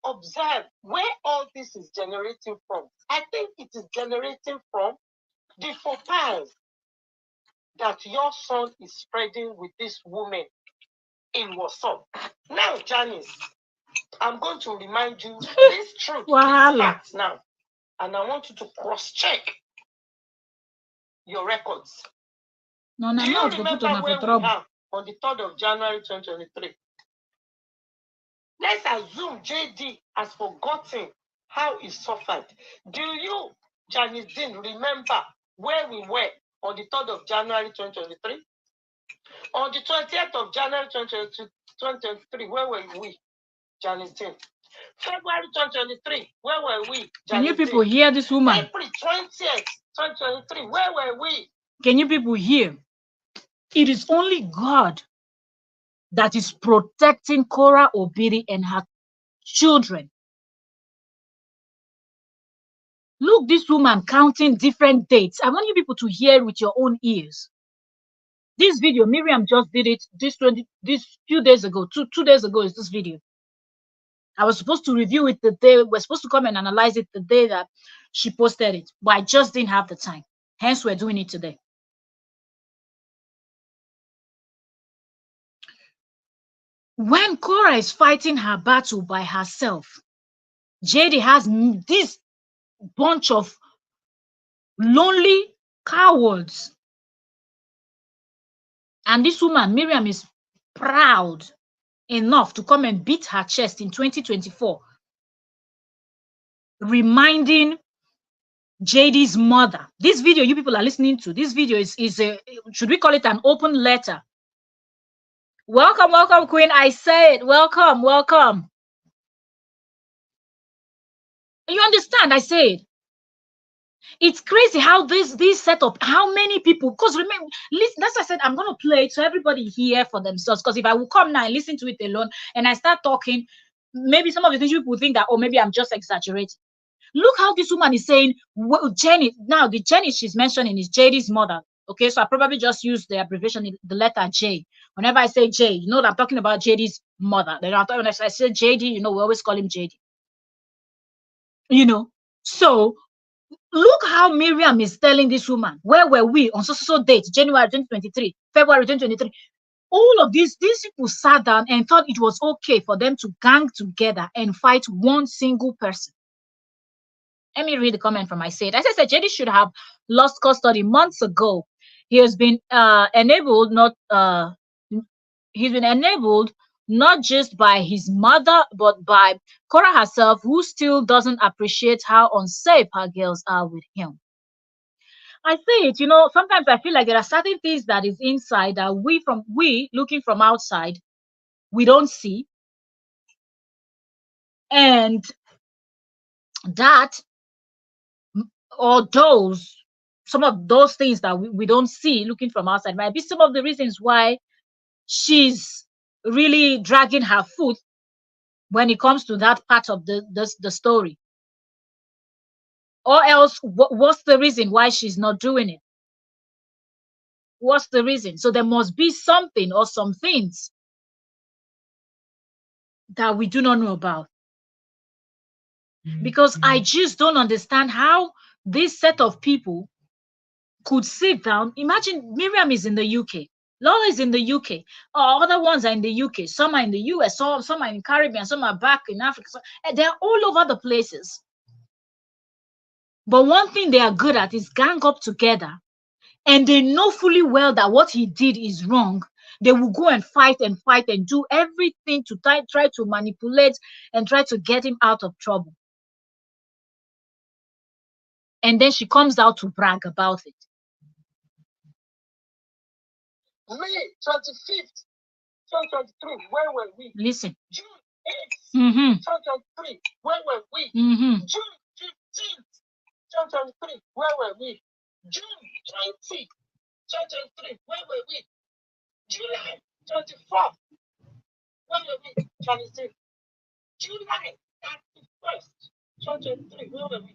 S2: observe where all this is generating from. I think it is generating from the faux pas that your son is spreading with this woman in WhatsApp. Now, Janice, I'm going to remind you this truth, this fact now, and I want you to cross-check your records. Do you remember where we are on the 3rd of January 2023? Let's assume JD has forgotten how he suffered. Do you, Janice Dean, remember where we were on the 3rd of January 2023? On the 20th of January 2023, where were we, Janice Dean? February 2023, where were we, Janice
S1: Can you people hear this woman?
S2: April 20th, 2023, where were we?
S1: Can you people hear? It is only God that is protecting Korra Obiri and her children. Look, this woman counting different dates. I want you people to hear with your own ears. This video, Miriam just did it this few days ago. Two days ago is this video. I was supposed to review it the day, we're supposed to come and analyze it the day that she posted it, but I just didn't have the time. Hence, we're doing it today. When Korra is fighting her battle by herself, JD has this bunch of lonely cowards. And this woman, Miriam, is proud enough to come and beat her chest in 2024, reminding JD's mother. This video you people are listening to, this video is a, should we call it an open letter? Welcome, welcome, Queen. I said, welcome, welcome. You understand? I said, it's crazy how this setup, how many people, because remember, listen, that's why I said I'm going to play it so everybody hear for themselves. Because if I will come now and listen to it alone and I start talking, maybe some of the things people think that, oh, maybe I'm just exaggerating. Look how this woman is saying, well, Jenny, now the Jenny she's mentioning is JD's mother. Okay, so I probably just use the abbreviation, the letter J. Whenever I say J, you know that I'm talking about JD's mother. Then when I say JD, you know, we always call him JD. You know, so look how Miriam is telling this woman, where were we on so date, January 2023, February 2023. All of these people sat down and thought it was okay for them to gang together and fight one single person. Let me read the comment from I said. I said JD should have lost custody months ago. He has been enabled, he's been enabled not just by his mother, but by Korra herself, who still doesn't appreciate how unsafe her girls are with him. I say it, sometimes I feel like there are certain things that is inside that we looking from outside, we don't see. And that, or some of those things that we don't see looking from outside might be some of the reasons why she's really dragging her foot when it comes to that part of the story. Or else, what's the reason why she's not doing it? What's the reason? So there must be something or some things that we do not know about. Because I just don't understand how this set of people could sit down. Imagine Miriam is in the UK, Lola is in the UK, other ones are in the UK, some are in the US, some are in Caribbean, some are back in Africa. They're all over the places. But one thing they are good at is gang up together, and they know fully well that what he did is wrong. They will go and fight and do everything to try to manipulate and try to get him out of trouble. And then she comes out to brag about it.
S2: May 25th, 2023, where were we?
S1: Listen.
S2: June 8th, 2023, where were we? June 15th, 2023, where were we? June 20th, 2023, where were we? July 24th, where were we? 26th. July 31st, 2023, where were we?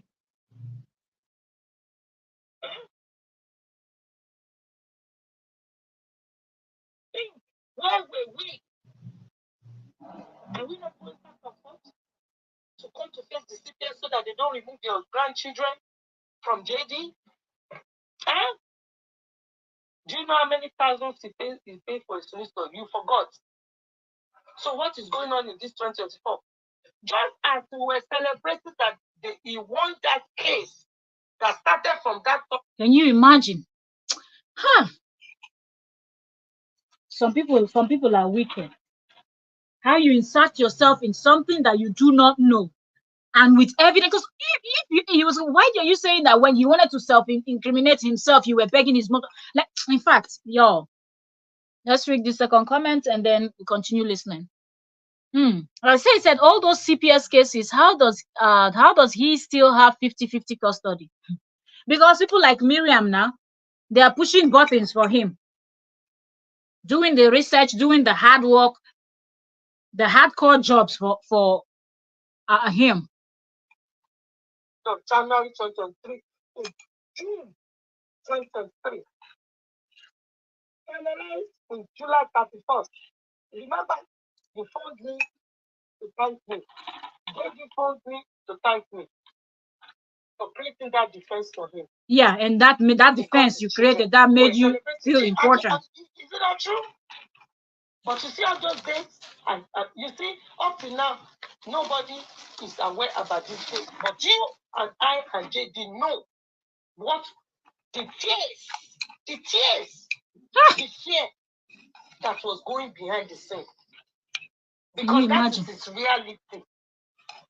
S2: Where were we? Are we not going back and forth to come to face the CPS so that they don't remove your grandchildren from JD? Do you know how many thousands he paid for his solicitor? You forgot. So what is going on in this 2024? Just as we were celebrating that he won that case that started from that top.
S1: Can you imagine? Some people are wicked. How you insert yourself in something that you do not know, and with evidence. Because he was, why are you saying that when he wanted to self-incriminate himself, you were begging his mother? Like, in fact, y'all, let's read the second comment and then we continue listening. I said all those CPS cases, how does he still have 50-50 custody? Because people like Miriam now, they are pushing buttons for him, doing the research, doing the hard work, the hardcore jobs for him.
S2: So January 2023 to June 2023. Finalized in July 31st. Remember, you phoned me to thank me. David phoned me to thank me for creating that defense for him.
S1: Yeah, and that defense you created, that made you feel important.
S2: Is it not true? But you see all those dates, and you see, up to now, nobody is aware about this case. But you and I and JD know what the fear that was going behind the scene. Because that is its reality.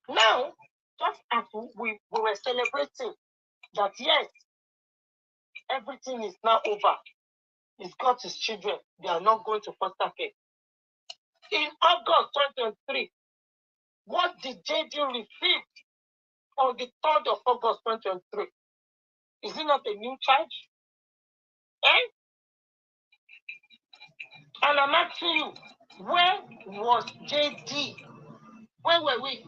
S2: Now, just as we were celebrating that, yes, everything is now over. He's got his children. They are not going to foster care. In August 2023, what did JD receive on the 3rd of August 2023? Is it not a new charge? And I'm asking you, where was JD? Where were we?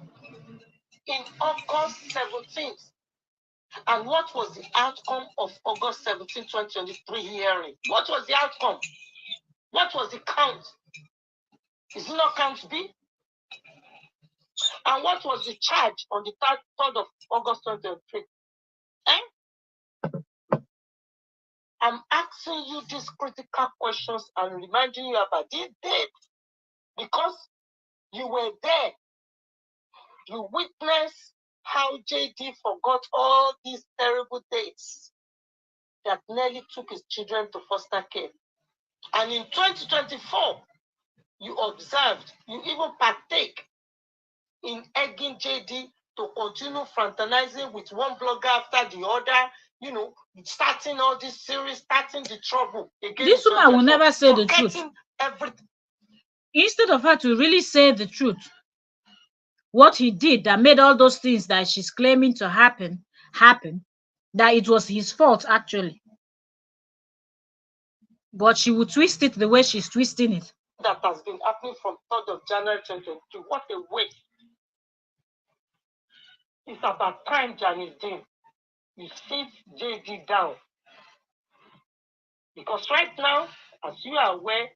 S2: In August 17th. And what was the outcome of August 17, 2023 hearing? What was the outcome? What was the count? Is it not count B? And what was the charge on the 3rd of August 2023? I'm asking you these critical questions and reminding you about this date because you were there. You witnessed how JD forgot all these terrible dates that nearly took his children to foster care. And in 2024, you observed, you even partake in egging JD to continue fraternizing with one blogger after the other, starting all this series, starting the trouble. Again,
S1: this woman will never say the truth.
S2: Everything.
S1: Instead of her to really say the truth, what he did that made all those things that she's claiming to happen, that it was his fault actually. But she would twist it the way she's twisting it.
S2: That has been happening from 3rd of January 2022. What a waste. It's about time, Janice Dean. You sit JD down. Because right now, as you are aware,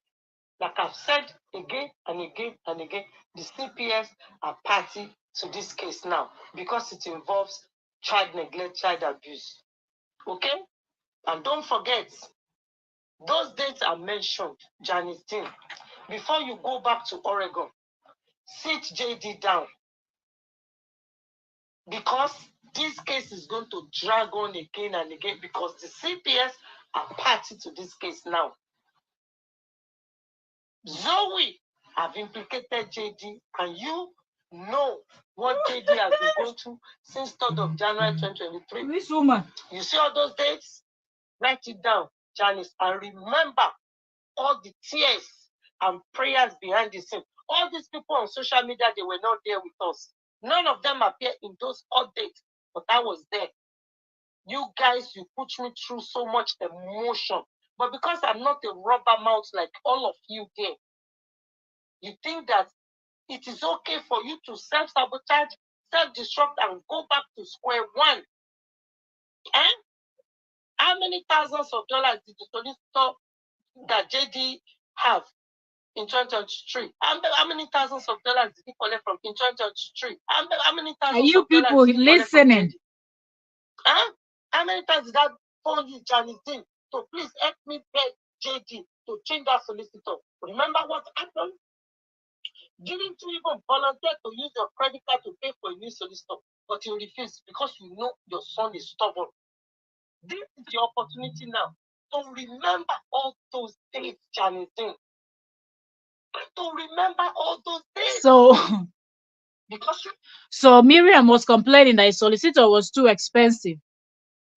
S2: like I've said again and again and again, the CPS are party to this case now because it involves child neglect, child abuse. Okay? And don't forget, those dates are mentioned, Janice Dean. Before you go back to Oregon, sit JD down. Because this case is going to drag on again and again because the CPS are party to this case now. Zoe have implicated JD, and you know what JD has been going through since 3rd of January 2023.
S1: This woman.
S2: You see all those dates? Write it down, Janice, and remember all the tears and prayers behind the scene. All these people on social media, they were not there with us. None of them appear in those updates, but I was there. You guys, you put me through so much emotion. But because I'm not a rubber mouth like all of you there, you think that it is okay for you to self-sabotage, self-destruct, and go back to square one. And how many thousands of dollars did the solicitor that JD have in 2023? How many thousands of dollars did he collect from in 2023? How many thousands
S1: Are you
S2: of dollars
S1: people
S2: did he collect from
S1: listening?
S2: JD? How many times did I phone you, Janice Dean, to please help me beg JD to change that solicitor? Remember what happened? Didn't you even volunteer to use your credit card to pay for a new solicitor? But you refused because you know your son is stubborn. This is your opportunity now to remember all those days, Janice Dean. To remember all those days.
S1: So Miriam was complaining that his solicitor was too expensive.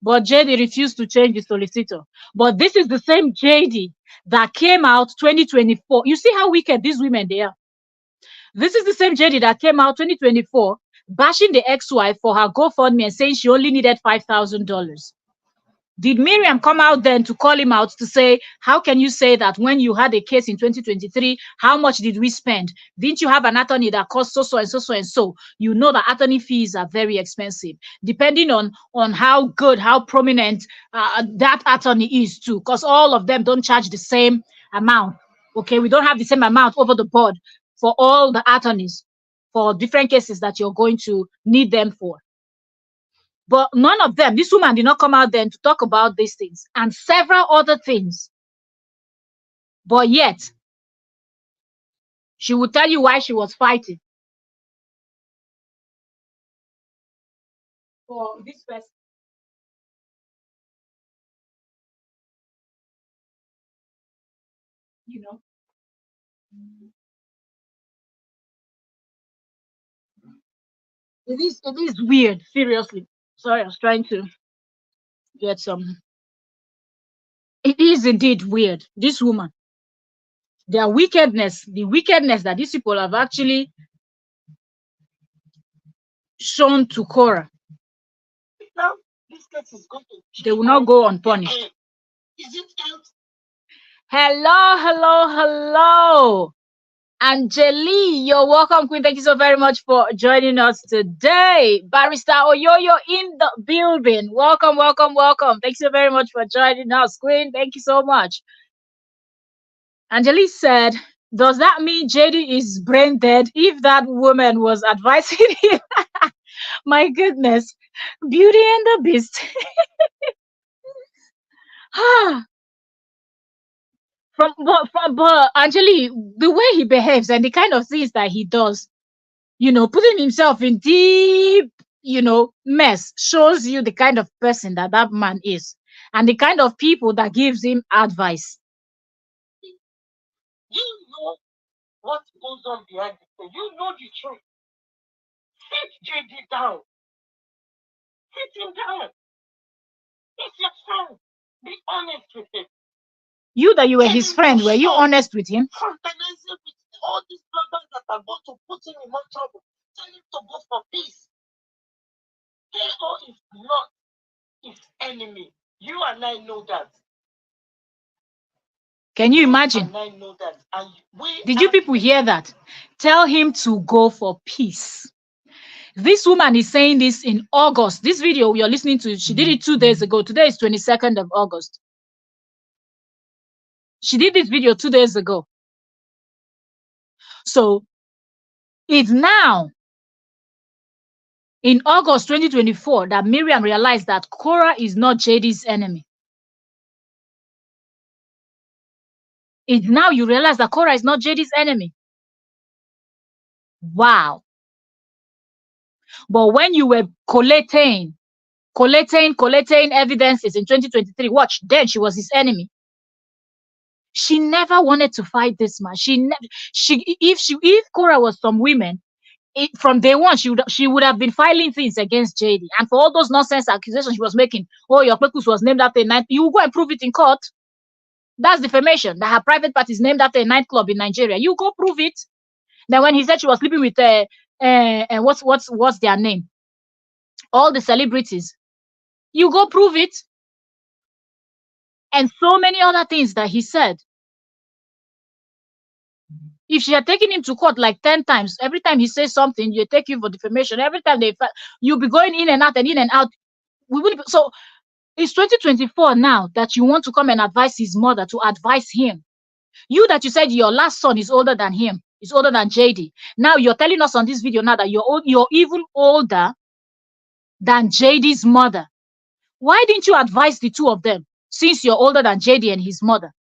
S1: But JD refused to change the solicitor. But this is the same JD that came out 2024. You see how wicked these women they are. This is the same JD that came out 2024 bashing the ex-wife for her GoFundMe and saying she only needed $5,000. Did Miriam come out then to call him out to say, how can you say that when you had a case in 2023, how much did we spend? Didn't you have an attorney that cost so and so and so? You know that attorney fees are very expensive, depending on how good, how prominent that attorney is too, because all of them don't charge the same amount. Okay, we don't have the same amount over the board for all the attorneys for different cases that you're going to need them for. But none of them, this woman did not come out then to talk about these things and several other things. But yet, she would tell you why she was fighting for this person. You know. It is weird, seriously. Sorry, I was trying to get some. It is indeed weird. This woman, their wickedness, the wickedness that these people have actually shown to Korra.
S2: Now, this case is going to
S1: they will not go unpunished.
S2: Is it out?
S1: Hello. Angeli, you're welcome, Queen. Thank you so very much for joining us today. Barrister Oyoyo in the building. Welcome. Thank you so very much for joining us, Queen. Thank you so much. Angeli said, Does that mean JD is brain dead if that woman was advising him? My goodness. Beauty and the Beast. but actually, the way he behaves and the kind of things that he does, putting himself in deep, mess, shows you the kind of person that that man is and the kind of people that gives him advice.
S2: You know what goes on behind the scene. You know the truth. Sit JD down. Sit him down. It's your friend. Be honest with him.
S1: You that you were his friend, were you honest with him?
S2: Fraternizing with all these brothers that are going to put him in more trouble. Tell him to go for peace. KO is not his enemy. You and I know that.
S1: Can you imagine?
S2: And I know that. And
S1: did you people hear that? Tell him to go for peace. This woman is saying this in August. This video you're listening to, she did it 2 days ago. Today is 22nd of August. She did this video 2 days ago. So it's now in August 2024 that Miriam realized that Korra is not JD's enemy. It's now you realize that Korra is not JD's enemy. Wow. But when you were collating evidences in 2023, watch, then she was his enemy. She never wanted to fight this man. If Korra was some women, from day one, she would have been filing things against JD. And for all those nonsense accusations she was making, oh, your purpose was named after a night, you will go and prove it in court. That's defamation. That her private part is named after a nightclub in Nigeria. You go prove it. Then when he said she was sleeping with what's their name? All the celebrities. You go prove it. And so many other things that he said. If she had taken him to court like 10 times, every time he says something, you take you for defamation. Every time you'll be going in and out and in and out. So it's 2024 now that you want to come and advise his mother to advise him. You that you said your last son is older than him, is older than JD. Now you're telling us on this video now that you're even older than JD's mother. Why didn't you advise the two of them since you're older than JD and his mother?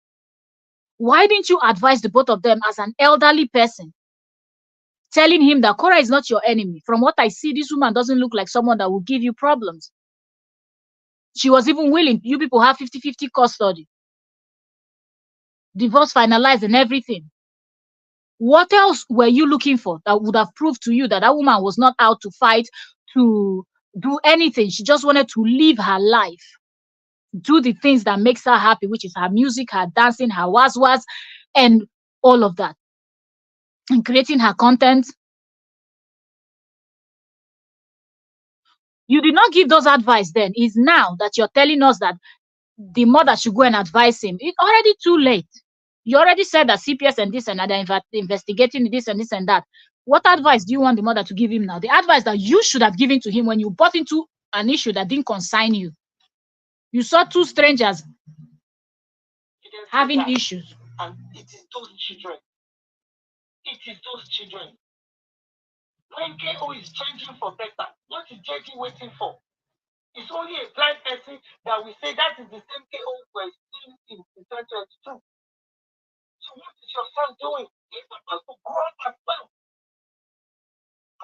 S1: Why didn't you advise the both of them as an elderly person? Telling him that Korra is not your enemy. From what I see, this woman doesn't look like someone that will give you problems. She was even willing. You people have 50-50 custody. Divorce finalized and everything. What else were you looking for that would have proved to you that that woman was not out to fight, to do anything? She just wanted to live her life. Do the things that makes her happy, which is her music, her dancing, her was, and all of that. And creating her content. You did not give those advice then. It's now that you're telling us that the mother should go and advise him. It's already too late. You already said that CPS and this and that, they're investigating this and this and that. What advice do you want the mother to give him now? The advice that you should have given to him when you bought into an issue that didn't concern you. You saw two strangers having issues.
S2: And it is those children. It is those children. When KO is changing for better, what is JD waiting for? It's only a blind person that we say that is the same KO we're seeing in 2022. So what is your son doing? He's supposed to grow up as well.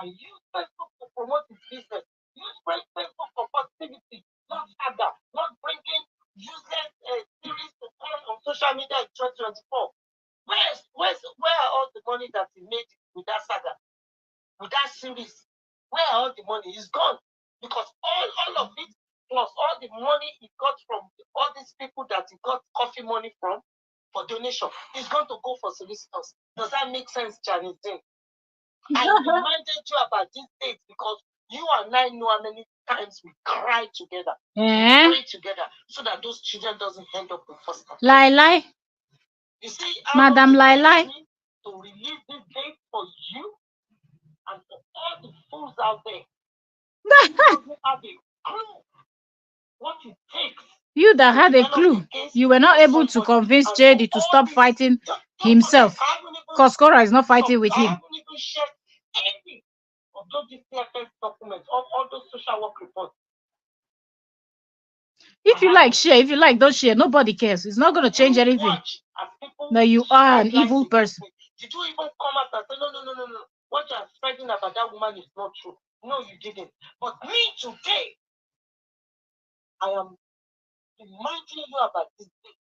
S2: And use Facebook to promote his business. Use Facebook for positivity, not saga, not bringing useless series to come on social media in 2024. Where are all the money that he made with that saga, with that series? Where are all the money? It's gone. Because all of it, plus all the money he got from all these people that he got coffee money from for donation, is going to go for solicitors. Does that make sense, Janice? I reminded you about this date because you and I know how many times we cried together. We prayed together so that those children doesn't end up in foster care.
S1: Lie.
S2: You see,
S1: Madam Lie.
S2: To release this date for you and for all the fools out there who have a clue what it takes.
S1: You that had a clue, you were not able to convince JD to stop fighting himself.
S2: I haven't even
S1: Because Korra is not fighting with
S2: I
S1: him.
S2: haven't even shared any of those DCFS documents, all those social work reports.
S1: If you like, share. If you like, don't share. Nobody cares. It's not going to change anything. No, you are an evil person.
S2: Did you even come out and say, no. What you are spreading about that woman is not true? No, you didn't. But me today, I am reminding you about this thing.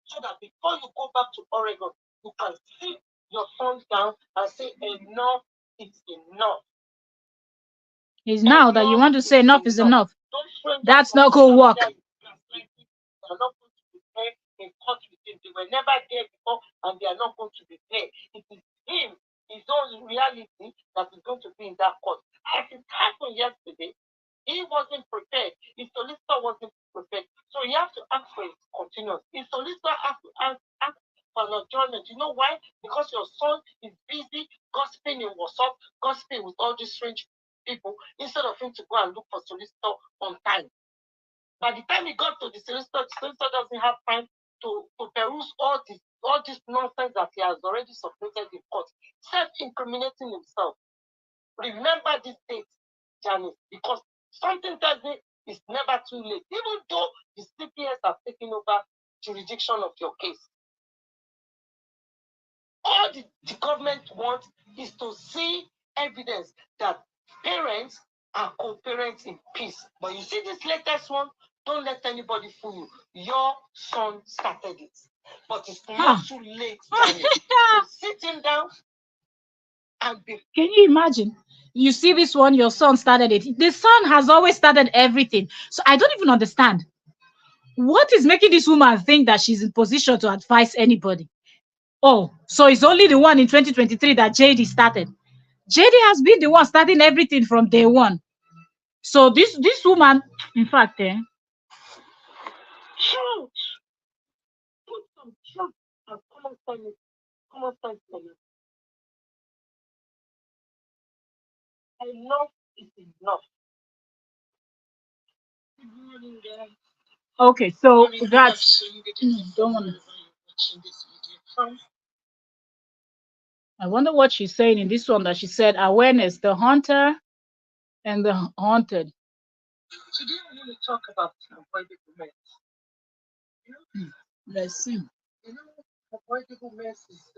S2: So that before you go back to Oregon, you can sit your phone down and say, enough is enough.
S1: It's now that you want to say enough is enough. That's not going to work.
S2: They are not going to be there in court with him. They were never there before, and they are not going to be there. It is him, his own reality, that is going to be in that court. As it happened yesterday, he wasn't prepared. His solicitor wasn't prepared. So he has to ask for it continuous. His solicitor has to ask for an adjournment. You know why? Because your son is busy gossiping in WhatsApp, gossiping with all these strange people, instead of him to go and look for solicitor on time. By the time he got to the solicitor doesn't have time to peruse all this nonsense that he has already submitted in court, self-incriminating himself. Remember this date, Janice, because something tells me it's never too late, even though the CPS have taken over jurisdiction of your case. All the government wants is to see evidence that parents are co-parents in peace. But you see this latest one, don't let anybody fool you. Your son started it. But it's not too late, Daniel. So sit him down and be.
S1: Can you imagine? You see this one, your son started it. The son has always started everything. So I don't even understand. What is making this woman think that she's in position to advise anybody? Oh, so it's only the one in 2023 that JD started. JD has been the one starting everything from day one. So this woman, in fact,
S2: Truth. Put some truth and common sense for you. Enough is enough.
S1: Okay, so that's don't want to. I wonder what she's saying in this one, that she said awareness, the hunter and the haunted.
S2: Today I want to talk about avoidable mess.
S1: Let's see.
S2: Avoidable mess is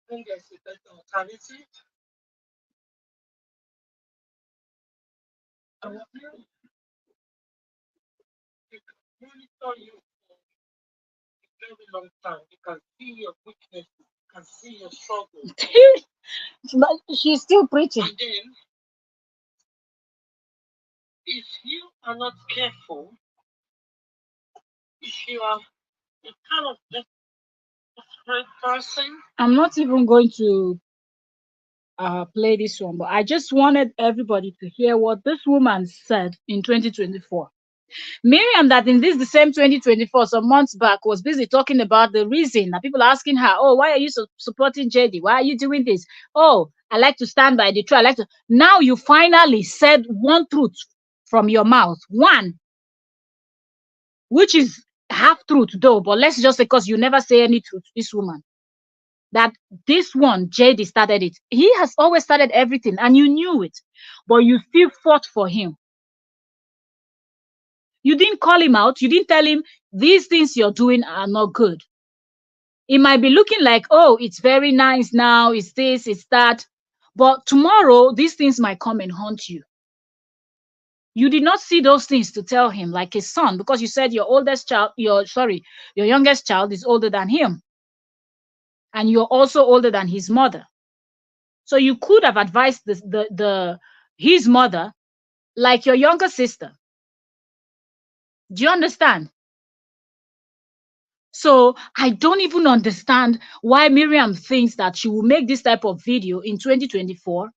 S2: when there's a better alternative. I will monitor you for a very long time. You can see your weaknesses, you can see your struggles.
S1: She's still preaching.
S2: And then, if you are not careful, if you are a kind of desperate person,
S1: I'm not even going to play this one, but I just wanted everybody to hear what this woman said in 2024. Miriam, that in the same 2024, some months back, was busy talking about the reason that people are asking her, oh, why are you supporting JD? Why are you doing this? Oh, I like to stand by the truth. I like to. Now you finally said one truth from your mouth. One, which is half truth though, but let's just say, because you never say any truth, this woman, that this one, JD, started it. He has always started everything and you knew it, but you still fought for him. You didn't call him out. You didn't tell him these things you're doing are not good. It might be looking like, oh, it's very nice now, it's this, it's that. But tomorrow, these things might come and haunt you. You did not see those things to tell him like his son, because you said your youngest child is older than him. And you're also older than his mother. So you could have advised his mother like your younger sister. Do you understand? So I don't even understand why Miriam thinks that she will make this type of video in 2024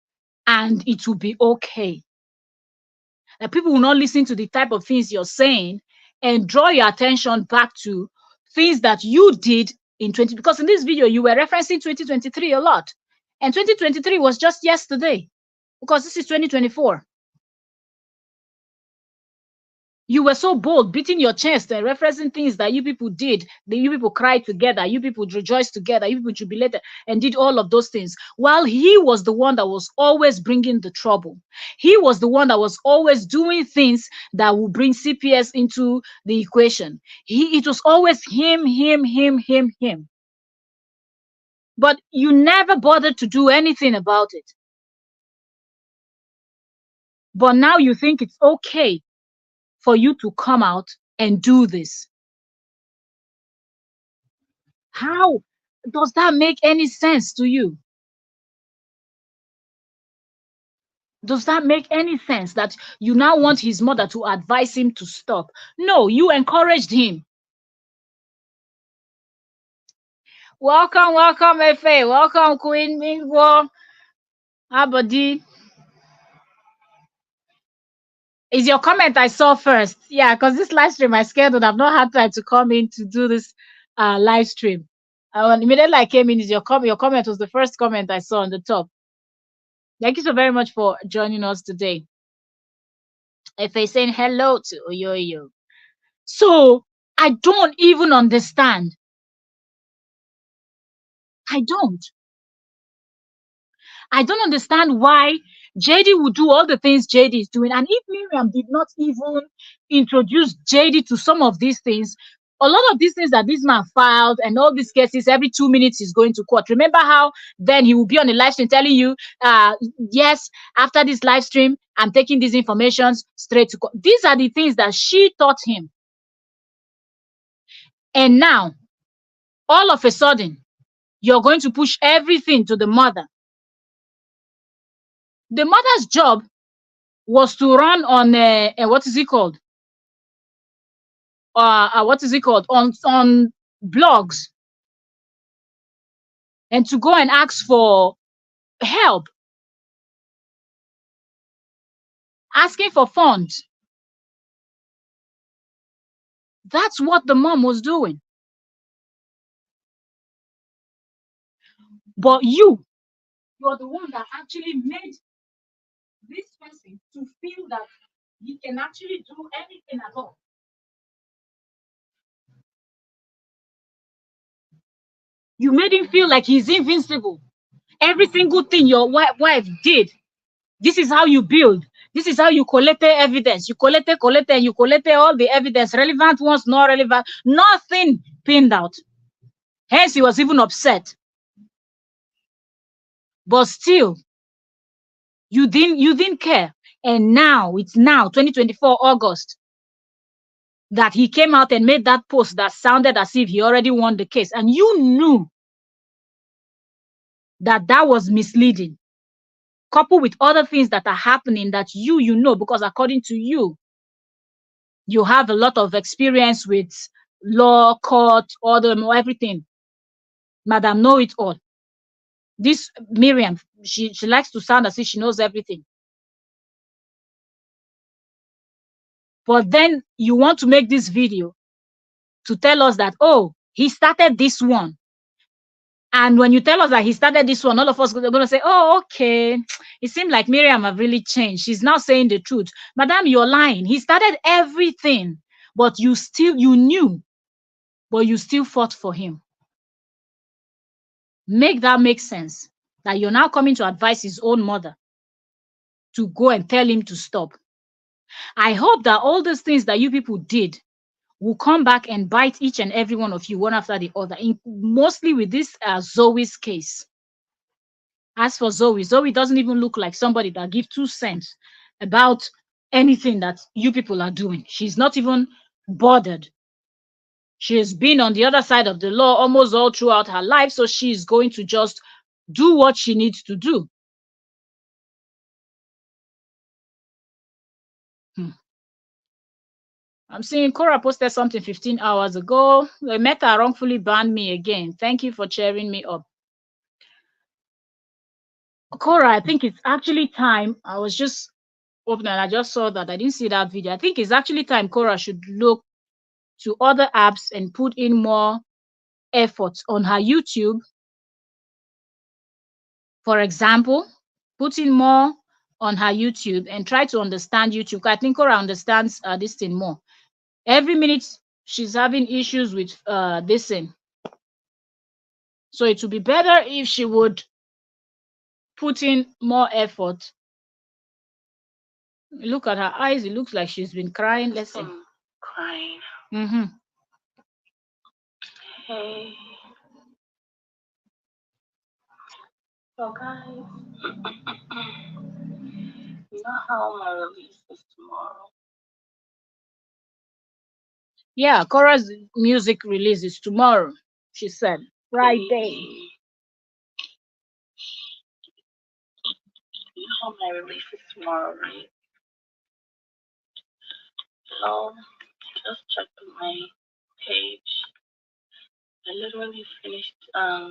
S1: and it will be okay. That people will not listen to the type of things you're saying and draw your attention back to things that you did in because in this video you were referencing 2023 a lot. And 2023 was just yesterday, because this is 2024. You were so bold, beating your chest and referencing things that you people did, that you people cried together, you people rejoiced together, you people jubilated and did all of those things. While he was the one that was always bringing the trouble. He was the one that was always doing things that would bring CPS into the equation. It was always him. But you never bothered to do anything about it. But now you think it's okay for you to come out and do this. How does that make any sense to you? Does that make any sense that you now want his mother to advise him to stop? No, you encouraged him. Welcome, Efe. Welcome, Queen Mingwo. Abadi. Is your comment I saw first? Yeah, because this live stream I scheduled. I've not had time to come in to do this live stream. When immediately I came in, is your comment? Your comment was the first comment I saw on the top. Thank you so very much for joining us today. Efe saying hello to Oyoyo. So I don't even understand. I don't. I don't understand why JD would do all the things JD is doing. And if Miriam did not even introduce JD to some of these things, a lot of these things that this man filed and all these cases, every 2 minutes he's going to court. Remember how then he will be on a live stream telling you, yes, after this live stream, I'm taking these informations straight to court. These are the things that she taught him. And now, all of a sudden, you're going to push everything to the mother. The mother's job was to run on what is it called? What is it called? On blogs and to go and ask for help, asking for funds. That's what the mom was doing. But you're the one that actually made this person to feel that he can actually do anything at all. You made him feel like he's invincible. Every single thing your wife did, this is how you build. This is how you collected evidence. You collected, and you collected all the evidence, relevant ones, not relevant, nothing pinned out. Hence, he was even upset. But still, you didn't care. And now, it's now, 2024, August, that he came out and made that post that sounded as if he already won the case. And you knew that that was misleading, coupled with other things that are happening that you know, because according to you, you have a lot of experience with law, court, order, everything. Madam, know it all. This Miriam, she likes to sound as if she knows everything. But then you want to make this video to tell us that, oh, he started this one. And when you tell us that he started this one, all of us are going to say, oh, okay. It seemed like Miriam have really changed. She's now saying the truth. Madam, you're lying. He started everything, but you knew, but you still fought for him. Make that make sense, that you're now coming to advise his own mother to go and tell him to stop. I hope that all those things that you people did will come back and bite each and every one of you, one after the other, mostly with this Zoe's case. As for Zoe doesn't even look like somebody that gives 2 cents about anything that you people are doing. She's not even bothered. She has been on the other side of the law almost all throughout her life, so she's going to just do what she needs to do. I'm seeing Korra posted something 15 hours ago. The Meta wrongfully banned me again. Thank you for cheering me up. Korra, I think it's actually time. I was just opening and I just saw that. I didn't see that video. I think it's actually time Korra should look to other apps and put in more effort on her YouTube. For example, put in more on her YouTube and try to understand YouTube. I think Korra understands this thing more. Every minute she's having issues with this thing. So it would be better if she would put in more effort. Look at her eyes. It looks like she's been crying. Let's see.
S3: Crying.
S1: Mm-hmm.
S3: Hey. So guys, you know how my release is tomorrow?
S1: Yeah, Korra's music release is tomorrow. She said Friday.
S3: Baby. You know how my release is tomorrow, right? So just checked my page. I literally finished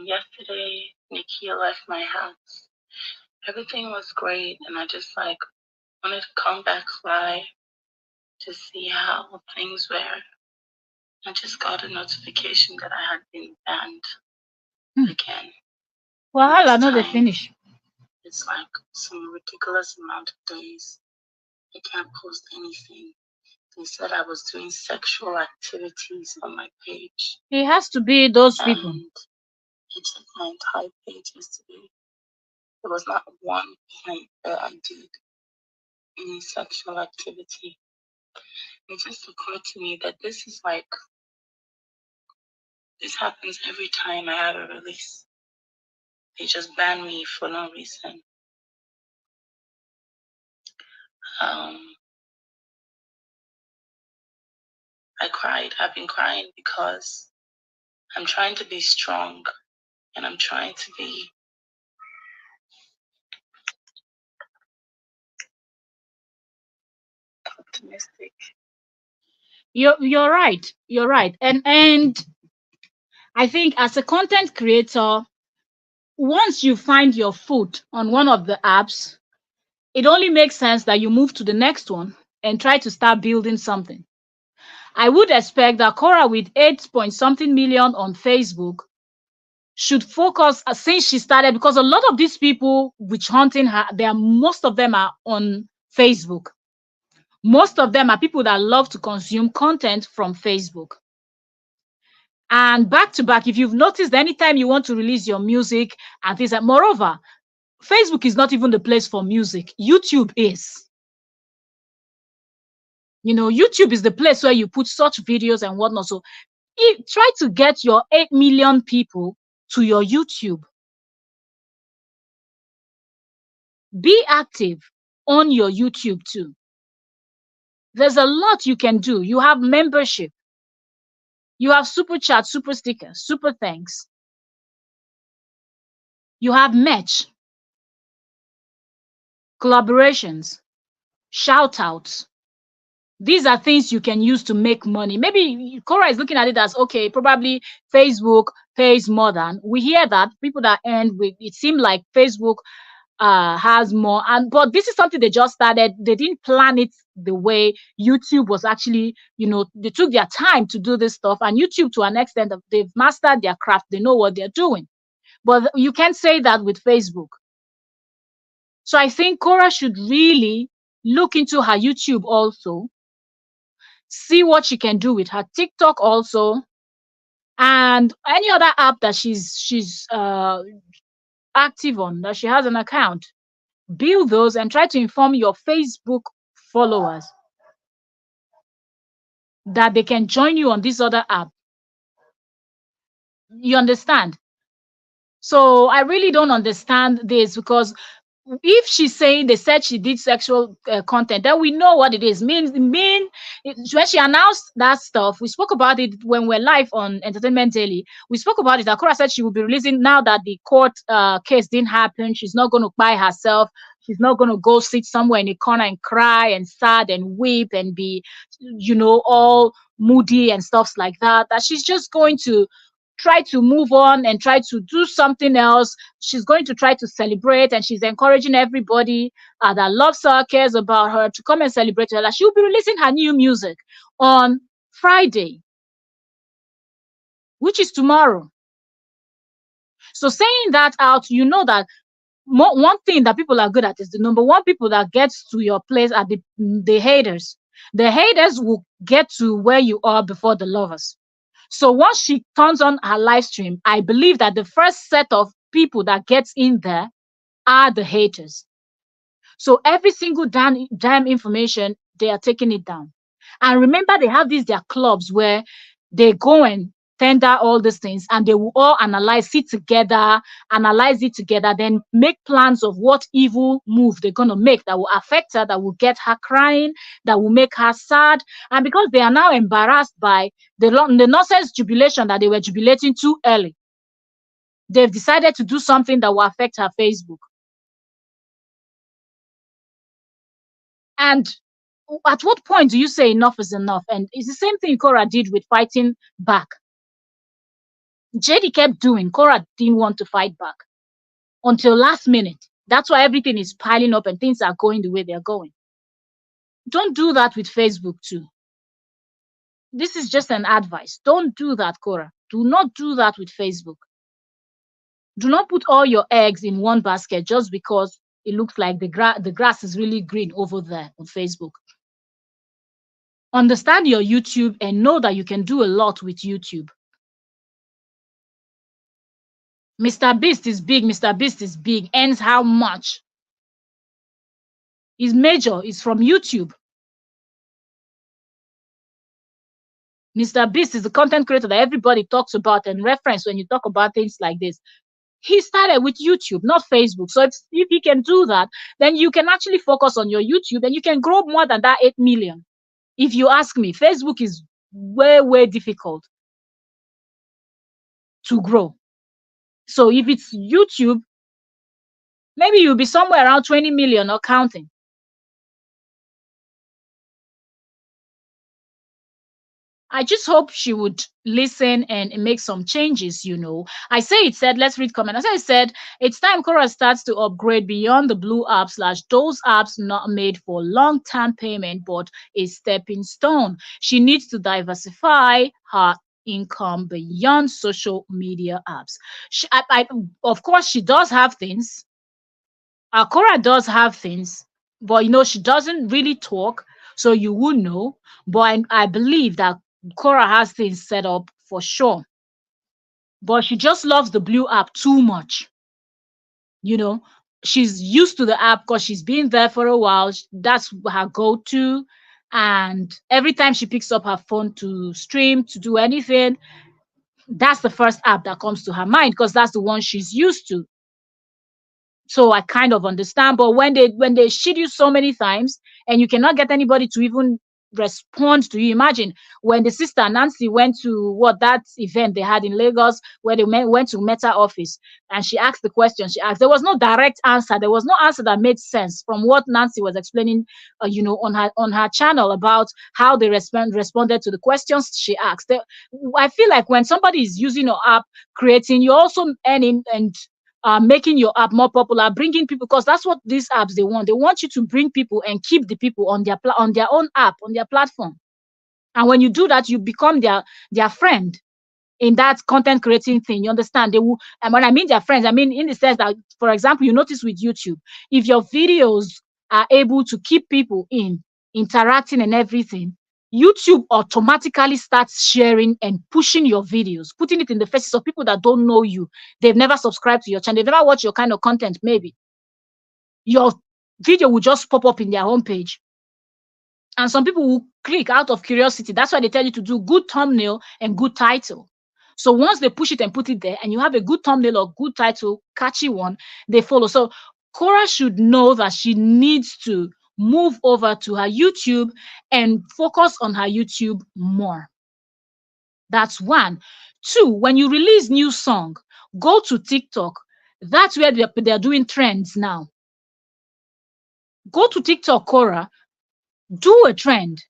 S3: yesterday. Nikia left my house. Everything was great, and I just like wanted to come back live to see how things were. I just got a notification that I had been banned again.
S1: Well,
S3: This
S1: I know they
S3: time,
S1: finish.
S3: it's like some ridiculous amount of days. I can't post anything. They said I was doing sexual activities on my page.
S1: It has to be those people.
S3: And I checked my entire page yesterday. There was not one point that I did any sexual activity. It just occurred to me that this is like, this happens every time I have a release. They just ban me for no reason. I cried. I've been crying because I'm trying to be strong and I'm trying to be optimistic.
S1: You're right. You're right. And I think as a content creator, once you find your foot on one of the apps, it only makes sense that you move to the next one and try to start building something. I would expect that Korra with 8 point something million on Facebook should focus since she started, because a lot of these people witch hunting her, most of them are on Facebook. Most of them are people that love to consume content from Facebook. And back to back, if you've noticed, anytime you want to release your music and things like, moreover, Facebook is not even the place for music. YouTube is. YouTube is the place where you put such videos and whatnot. So try to get your 8 million people to your YouTube. Be active on your YouTube too. There's a lot you can do. You have membership. You have super chat, super stickers, super thanks. You have merch, collaborations, shout outs. These are things you can use to make money. Maybe Korra is looking at it as, okay, probably Facebook pays more than. We hear that people that earn with it seems like Facebook has more, but this is something they just started. They didn't plan it the way YouTube was actually, they took their time to do this stuff, and YouTube to an extent they've mastered their craft. They know what they're doing, but you can't say that with Facebook. So I think Korra should really look into her YouTube also, see what she can do with her TikTok also, and any other app that she's active on, that she has an account. Build those and try to inform your Facebook followers that they can join you on this other app. You understand? So I really don't understand this, because if she's saying they said she did sexual content, then we know what it is. When she announced that stuff, we spoke about it when we're live on Entertainment Daily. We spoke about it. Akura said she will be releasing now that the court case didn't happen. She's not going to buy herself. She's not going to go sit somewhere in a corner and cry and sad and weep and be, all moody and stuff like that. That she's just going to try to move on and try to do something else. She's going to try to celebrate, and she's encouraging everybody that loves her, cares about her, to come and celebrate her. She'll be releasing her new music on Friday, which is tomorrow. So saying that out, you know that one thing that people are good at is the number one people that gets to your place are the haters. The haters will get to where you are before the lovers. So once she turns on her live stream, I believe that the first set of people that gets in there are the haters. So every single damn information, they are taking it down. And remember, they have these their clubs where they go and tender all these things, and they will all analyze it together, then make plans of what evil move they're gonna make that will affect her, that will get her crying, that will make her sad. And because they are now embarrassed by the nonsense jubilation that they were jubilating too early, they've decided to do something that will affect her Facebook. And at what point do you say enough is enough? And it's the same thing Korra did with fighting back. JD kept doing. Korra didn't want to fight back until last minute. That's why everything is piling up and things are going the way they're going. Don't do that with Facebook too. This is just an advice. Don't do that, Korra. Do not do that with Facebook. Do not put all your eggs in one basket just because it looks like the grass is really green over there on Facebook. Understand your YouTube and know that you can do a lot with YouTube. Mr. Beast is big. Mr. Beast is big. Earns how much? His major is from YouTube. Mr. Beast is the content creator that everybody talks about and reference when you talk about things like this. He started with YouTube, not Facebook. So if you can do that, then you can actually focus on your YouTube and you can grow more than that 8 million. If you ask me, Facebook is way, way difficult to grow. So if it's YouTube, maybe you'll be somewhere around 20 million or counting. I just hope she would listen and make some changes, you know. I say it said, let's read comment. As I said, it's time Korra starts to upgrade beyond the blue apps / those apps not made for long-term payment, but a stepping stone. She needs to diversify her income beyond social media apps. Of course, she does have things. Korra does have things, but you know, she doesn't really talk, so you would know. But I believe that Korra has things set up for sure. But she just loves the blue app too much. You know, she's used to the app because she's been there for a while. That's her go-to. And every time she picks up her phone to stream, to do anything, that's the first app that comes to her mind because that's the one she's used to. So I kind of understand. But when they shit you so many times and you cannot get anybody to even respond to you, imagine when the sister Nancy went to that event they had in Lagos where they went to Meta office and she asked the question she asked. There was no direct answer. There was no answer that made sense from what Nancy was explaining, on her channel about how they responded to the questions she asked. I feel like when somebody is using your app, creating, you're also earning and making your app more popular, bringing people, because that's what these apps they want. They want you to bring people and keep the people on their own app, on their platform. And when you do that, you become their friend in that content creating thing. You understand? They will, and when I mean their friends, I mean in the sense that, for example, you notice with YouTube, if your videos are able to keep people interacting and everything, YouTube automatically starts sharing and pushing your videos, putting it in the faces of people that don't know you. They've never subscribed to your channel. They've never watched your kind of content, maybe. Your video will just pop up in their homepage. And some people will click out of curiosity. That's why they tell you to do good thumbnail and good title. So once they push it and put it there, and you have a good thumbnail or good title, catchy one, they follow. So Korra should know that she needs to move over to her YouTube and focus on her YouTube more. That's one. Two, when you release new song, go to TikTok. That's where they're doing trends now. Go to TikTok, Korra, do a trend.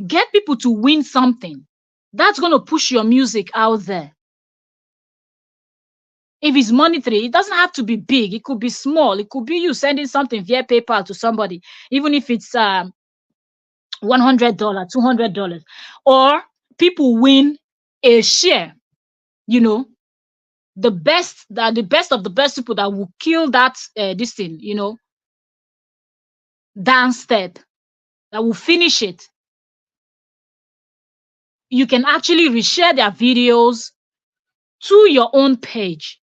S1: Get people to win something. That's going to push your music out there. If it's monetary, it doesn't have to be big. It could be small. It could be you sending something via PayPal to somebody, even if it's $100, $200, or people win a share, the best of the best people that will kill that this thing, dance step, that will finish it. You can actually reshare their videos to your own page.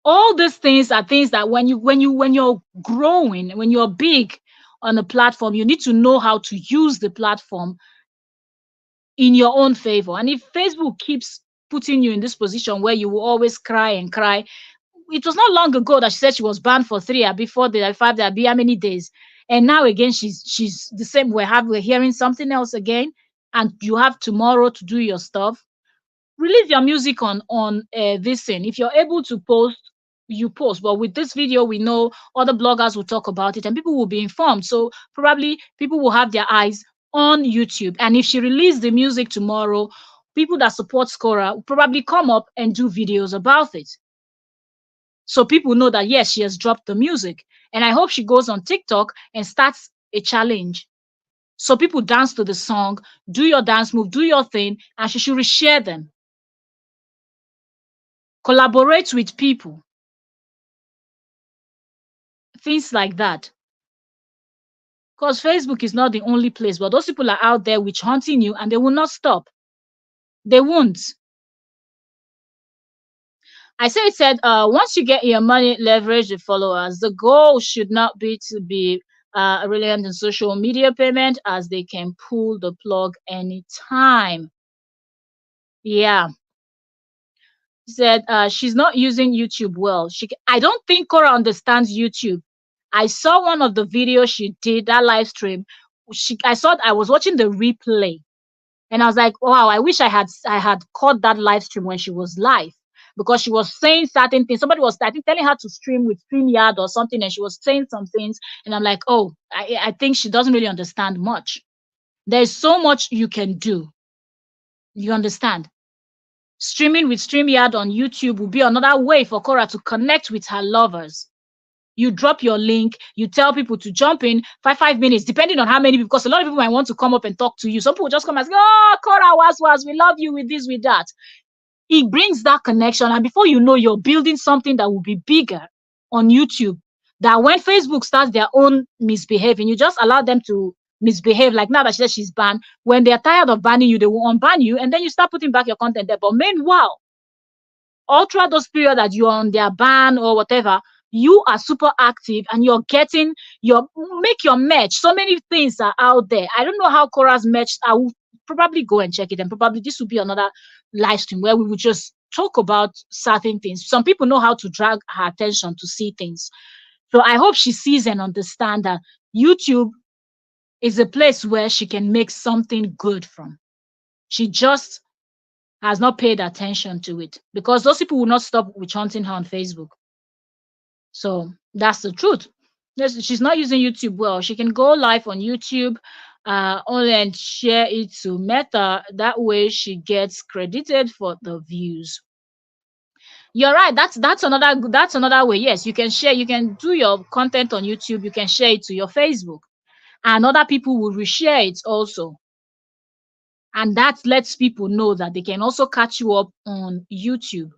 S1: All these things are things that when you're growing, when you're big on a platform, you need to know how to use the platform in your own favor. And if Facebook keeps putting you in this position where you will always cry and cry, it was not long ago that she said she was banned for 3 or before the 5 there be how many days, and now again she's the same. We're hearing something else again, and you have tomorrow to do your stuff. Release your music on this thing. If you're able to post, you post. But with this video, we know other bloggers will talk about it and people will be informed. So probably people will have their eyes on YouTube. And if she released the music tomorrow, people that support Skora will probably come up and do videos about it. So people know that yes, she has dropped the music. And I hope she goes on TikTok and starts a challenge. So people dance to the song, do your dance move, do your thing, and she should reshare them. Collaborate with people. Things like that. Because Facebook is not the only place, but those people are out there witch hunting you and they will not stop. They won't. I said, once you get your money, leverage the followers. The goal should not be to be reliant on social media payment, as they can pull the plug anytime. Yeah. She said she's not using YouTube well. I don't think Korra understands YouTube. I saw one of the videos she did, that live stream. I was watching the replay, and I was like, wow, I wish I had caught that live stream when she was live, because she was saying certain things. Somebody was, I think, telling her to stream with StreamYard or something, and she was saying some things, and I'm like, oh, I think she doesn't really understand much. There's so much you can do. You understand? Streaming with StreamYard on YouTube will be another way for Korra to connect with her lovers. You drop your link, you tell people to jump in 5 minutes, depending on how many people, because a lot of people might want to come up and talk to you. Some people just come and say, oh, Korra, was, we love you with this, with that. It brings that connection. And before you know, you're building something that will be bigger on YouTube. That when Facebook starts their own misbehaving, you just allow them to misbehave. Like now that she said she's banned, when they're tired of banning you, they will unban you, and then you start putting back your content there. But meanwhile, all throughout those periods that you're on their ban or whatever, you are super active and you're getting make your merch. So many things are out there. I don't know how Korra's merch. I will probably go and check it, and probably this will be another live stream where we will just talk about certain things. Some people know how to drag her attention to see things. So I hope she sees and understands that YouTube is a place where she can make something good from. She just has not paid attention to it, because those people will not stop witch hunting her on Facebook. So that's the truth. She's not using YouTube well. She can go live on YouTube only and share it to Meta. That way she gets credited for the views. You're right. That's another way. Yes, you can share. You can do your content on YouTube. You can share it to your Facebook, and other people will reshare it also. And that lets people know that they can also catch you up on YouTube,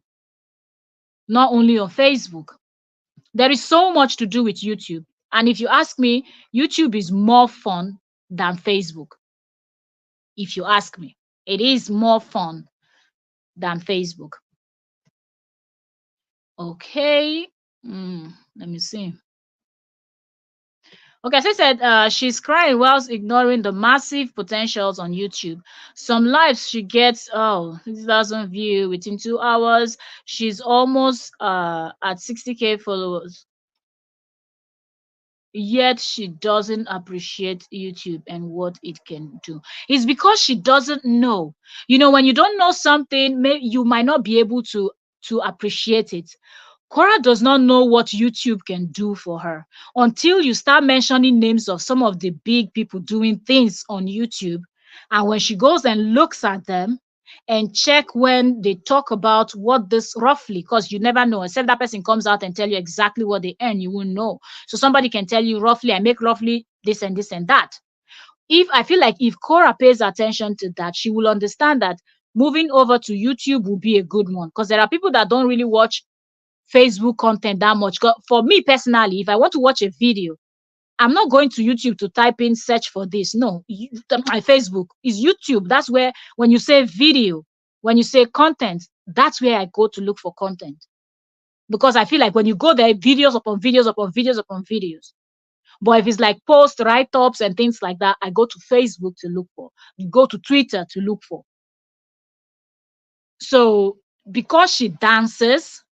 S1: not only on Facebook. There is so much to do with YouTube. And if you ask me, YouTube is more fun than Facebook. If you ask me, it is more fun than Facebook. Okay. Let me see. Okay, as I said, she's crying whilst ignoring the massive potentials on YouTube. Some lives she gets 60,000 views within 2 hours. She's almost at 60K followers. Yet she doesn't appreciate YouTube and what it can do. It's because she doesn't know. When you don't know something, you might not be able to appreciate it. Korra does not know what YouTube can do for her until you start mentioning names of some of the big people doing things on YouTube. And when she goes and looks at them and check when they talk about what this roughly, because you never know, except that person comes out and tell you exactly what they earn, you won't know. So somebody can tell you roughly, I make roughly this and this and that. I feel like if Korra pays attention to that, she will understand that moving over to YouTube will be a good one, because there are people that don't really watch Facebook content that much. For me personally, if I want to watch a video, I'm not going to YouTube to type in search for this. No, my Facebook is YouTube. That's where, when you say video, when you say content, that's where I go to look for content. Because I feel like when you go there, videos upon videos upon videos upon videos. But if it's like post write-ups and things like that, I go to Facebook to look for. You go to Twitter to look for. So because she dances,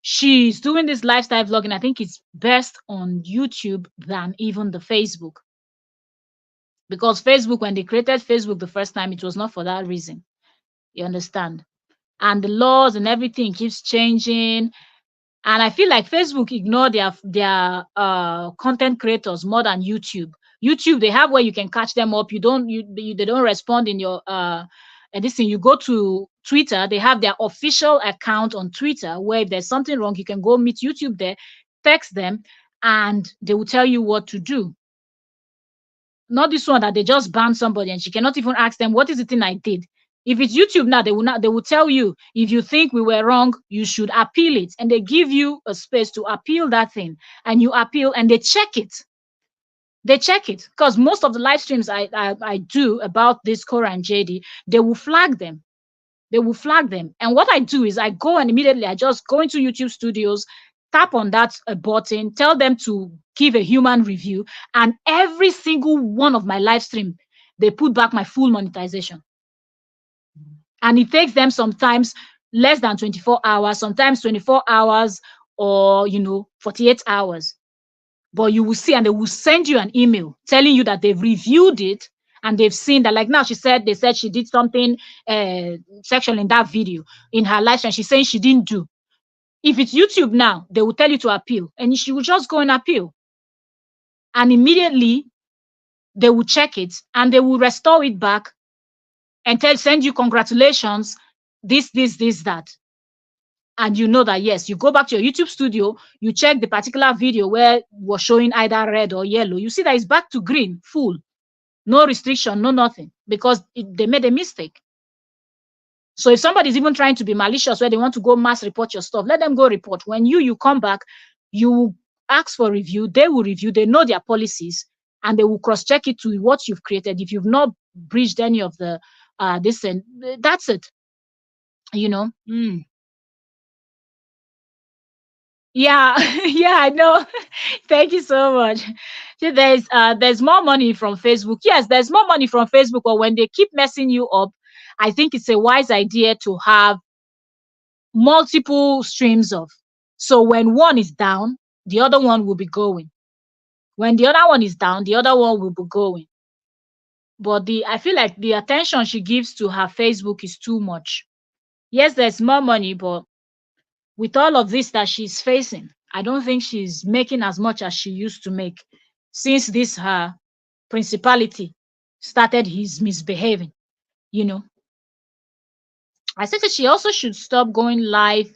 S1: she's doing this lifestyle vlogging. I think it's best on YouTube than even the Facebook. Because Facebook, when they created Facebook the first time, it was not for that reason. You understand? And the laws and everything keeps changing. And I feel like Facebook ignore their content creators more than YouTube. YouTube, they have where you can catch them up. They don't respond in your and this thing. You go to Twitter, they have their official account on Twitter where if there's something wrong, you can go meet YouTube there, text them, and they will tell you what to do. Not this one that they just ban somebody and she cannot even ask them what is the thing I did. If it's YouTube now, they will tell you, if you think we were wrong, you should appeal it. And they give you a space to appeal that thing. And you appeal and they check it. They check it. Because most of the live streams I do about this Korra and JD, they will flag them. They will flag them. And what I do is I go and immediately I just go into YouTube Studios, tap on that button, tell them to give a human review, and every single one of my live stream, they put back my full monetization. And it takes them sometimes less than 24 hours, sometimes 24 hours, or 48 hours. But you will see, and they will send you an email telling you that they've reviewed it and they've seen that. Like now, they said she did something sexual in that video in her life, and she's saying she didn't do. If it's YouTube now, they will tell you to appeal, and she will just go and appeal. And immediately they will check it and they will restore it back and send you congratulations, this, that. And you know that, yes, you go back to your YouTube studio, you check the particular video where it was showing either red or yellow. You see that it's back to green, full. No restriction, no nothing, because they made a mistake. So if somebody's even trying to be malicious where they want to go mass report your stuff, let them go report. When you come back, you ask for review, they will review, they know their policies, and they will cross-check it to what you've created. If you've not breached any of the this, and that's it. Yeah, yeah, I know. Thank you so much. See, there's more money from Facebook. Yes, there's more money from Facebook, but when they keep messing you up, I think it's a wise idea to have multiple streams of. So when one is down, the other one will be going. When the other one is down, the other one will be going. But I feel like the attention she gives to her Facebook is too much. Yes, there's more money, but with all of this that she's facing, I don't think she's making as much as she used to make since this her principality started his misbehaving. I said that she also should stop going live,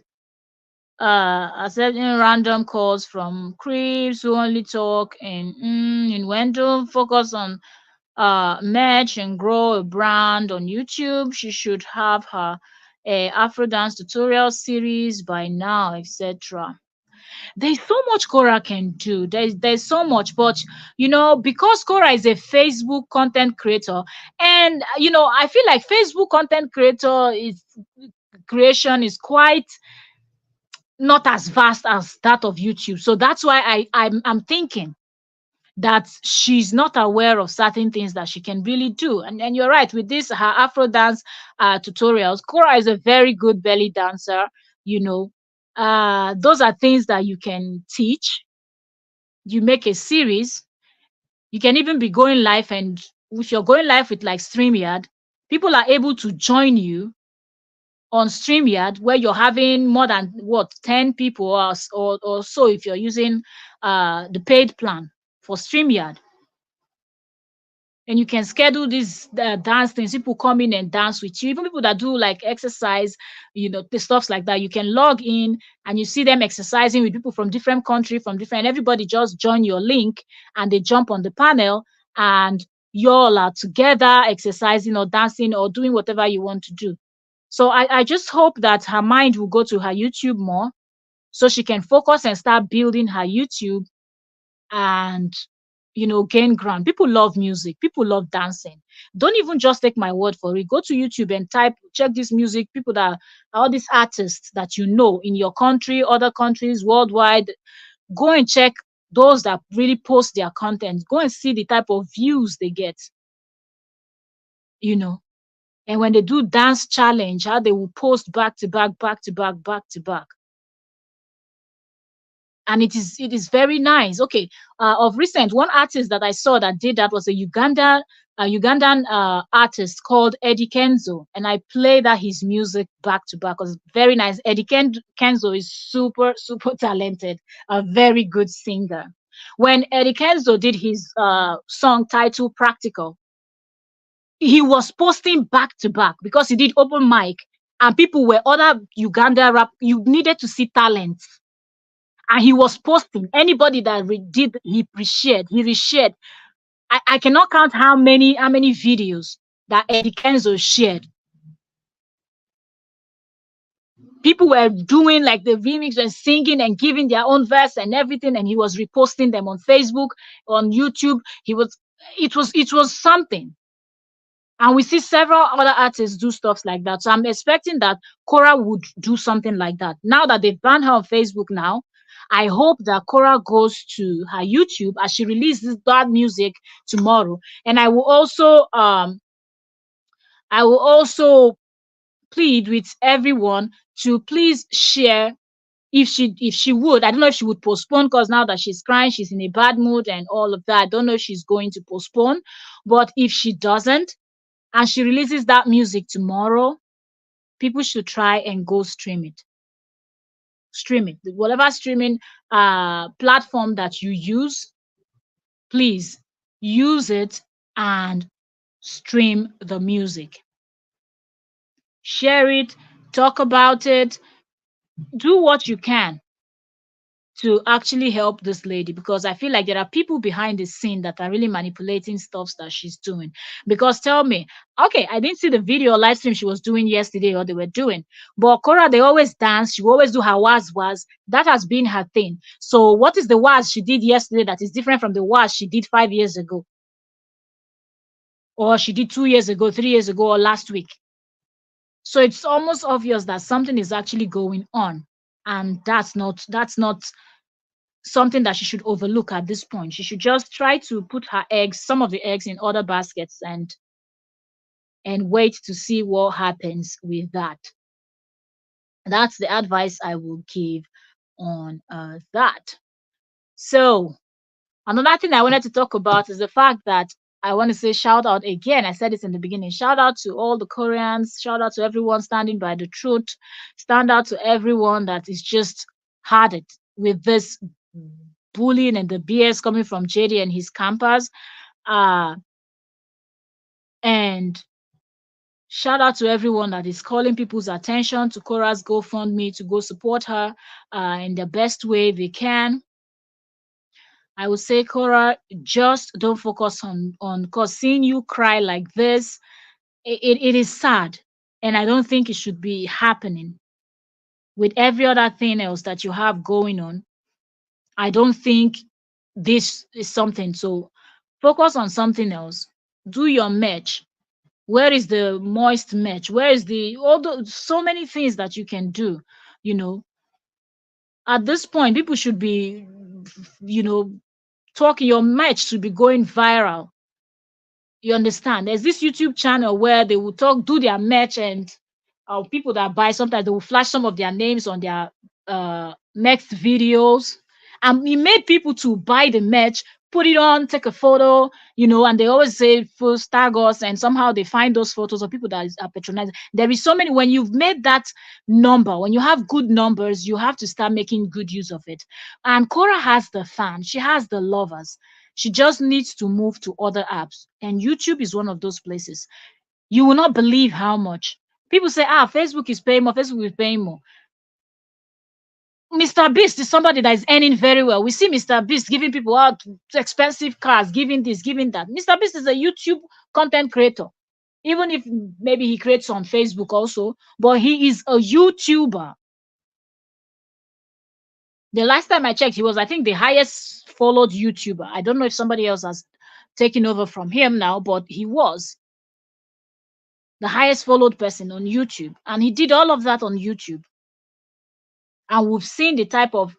S1: accepting random calls from creeps who only talk and innuendo, focus on merch and grow a brand on YouTube. She should have her Afro dance tutorial series by now, etc. There's so much Korra can do. There's so much, but because Korra is a Facebook content creator, and I feel like Facebook content creation is quite not as vast as that of YouTube. So that's why I'm thinking that she's not aware of certain things that she can really do. And you're right, with this her Afro dance tutorials, Korra is a very good belly dancer. Those are things that you can teach. You make a series. You can even be going live, and if you're going live with like StreamYard, people are able to join you on StreamYard where you're having more than 10 people or so if you're using the paid plan for StreamYard. And you can schedule these dance things. People come in and dance with you. Even people that do like exercise, the stuffs like that. You can log in and you see them exercising with people from different countries, and everybody just join your link and they jump on the panel and you all are together exercising or dancing or doing whatever you want to do. So I just hope that her mind will go to her YouTube more so she can focus and start building her YouTube and gain ground. People love music, people love dancing. Don't even just take my word for it. Go to YouTube and type, check this music, people that all these artists that in your country, other countries, worldwide. Go and check those that really post their content. Go and see the type of views they get, you know. And when they do dance challenge, how they will post back to back, back to back, back to back. And it is very nice. Okay, of recent, one artist that I saw that did that was a Ugandan artist called Eddie Kenzo, and I play that his music back to back. Was very nice. Kenzo is super super talented, a very good singer. When Eddie Kenzo did his song titled "Practical," he was posting back to back because he did open mic, and people were other Uganda rap. You needed to see talent, and he was posting anybody that did he reshared. I cannot count how many videos that Eddie Kenzo shared. People were doing like the remix and singing and giving their own verse and everything, and he was reposting them on Facebook, on YouTube. It was something. And we see several other artists do stuff like that. So I'm expecting that Korra would do something like that. Now that they've banned her on Facebook now, I hope that Korra goes to her YouTube as she releases that music tomorrow. And I will also plead with everyone to please share, if she would. I don't know if she would postpone, because now that she's crying, she's in a bad mood and all of that. I don't know if she's going to postpone. But if she doesn't, and she releases that music tomorrow, people should try and go stream it. Stream it. Whatever streaming platform that you use, please use it and stream the music. Share it, talk about it, do what you can to actually help this lady, because I feel like there are people behind the scene that are really manipulating stuff that she's doing. Because tell me, okay, I didn't see the video or live stream she was doing yesterday or they were doing, but Cora, they always dance, she will always do her was. That has been her thing. So what is the was she did yesterday that is different from the was she did 5 years ago, or she did 2 years ago, 3 years ago, or last week? So it's almost obvious that something is actually going on, and that's not something that she should overlook at this point. She should just try to put some of the eggs in other baskets, and wait to see what happens with that. That's the advice I will give on that. So another thing I wanted to talk about is the fact that I want to say shout out again. I said it in the beginning. Shout out to all the Koreans. Shout out to everyone standing by the truth. Stand out to everyone that is just had it with this bullying and the BS coming from JD and his campers. Uh, and shout out to everyone that is calling people's attention to Cora's GoFundMe to go support her in the best way they can. I would say, Cora, just don't focus on because seeing you cry like this, it is sad. And I don't think it should be happening with every other thing else that you have going on. I don't think this is something. So focus on something else. Do your match. Where is the moist match? Where is so many things that you can do, you know. At this point, people should be, you know, talking. Your match should be going viral. You understand? There's this YouTube channel where they will do their merch, and people that buy, sometimes they will flash some of their names on their next videos. And it made people to buy the merch, put it on, take a photo, and they always say first tag us, and somehow they find those photos of people that are patronizing. There is so many. When you've made that number, when you have good numbers, you have to start making good use of it. And Cora has the fans, she has the lovers. She just needs to move to other apps. And YouTube is one of those places. You will not believe how much people say, Facebook is paying more, Facebook is paying more. Mr. Beast is somebody that is earning very well. We see Mr. Beast giving people out expensive cars, giving this, giving that. Mr. Beast is a YouTube content creator. Even if maybe he creates on Facebook also, but he is a YouTuber. The last time I checked, he was, I think, the highest followed YouTuber. I don't know if somebody else has taken over from him now, but he was the highest followed person on YouTube. And he did all of that on YouTube. And we've seen the type of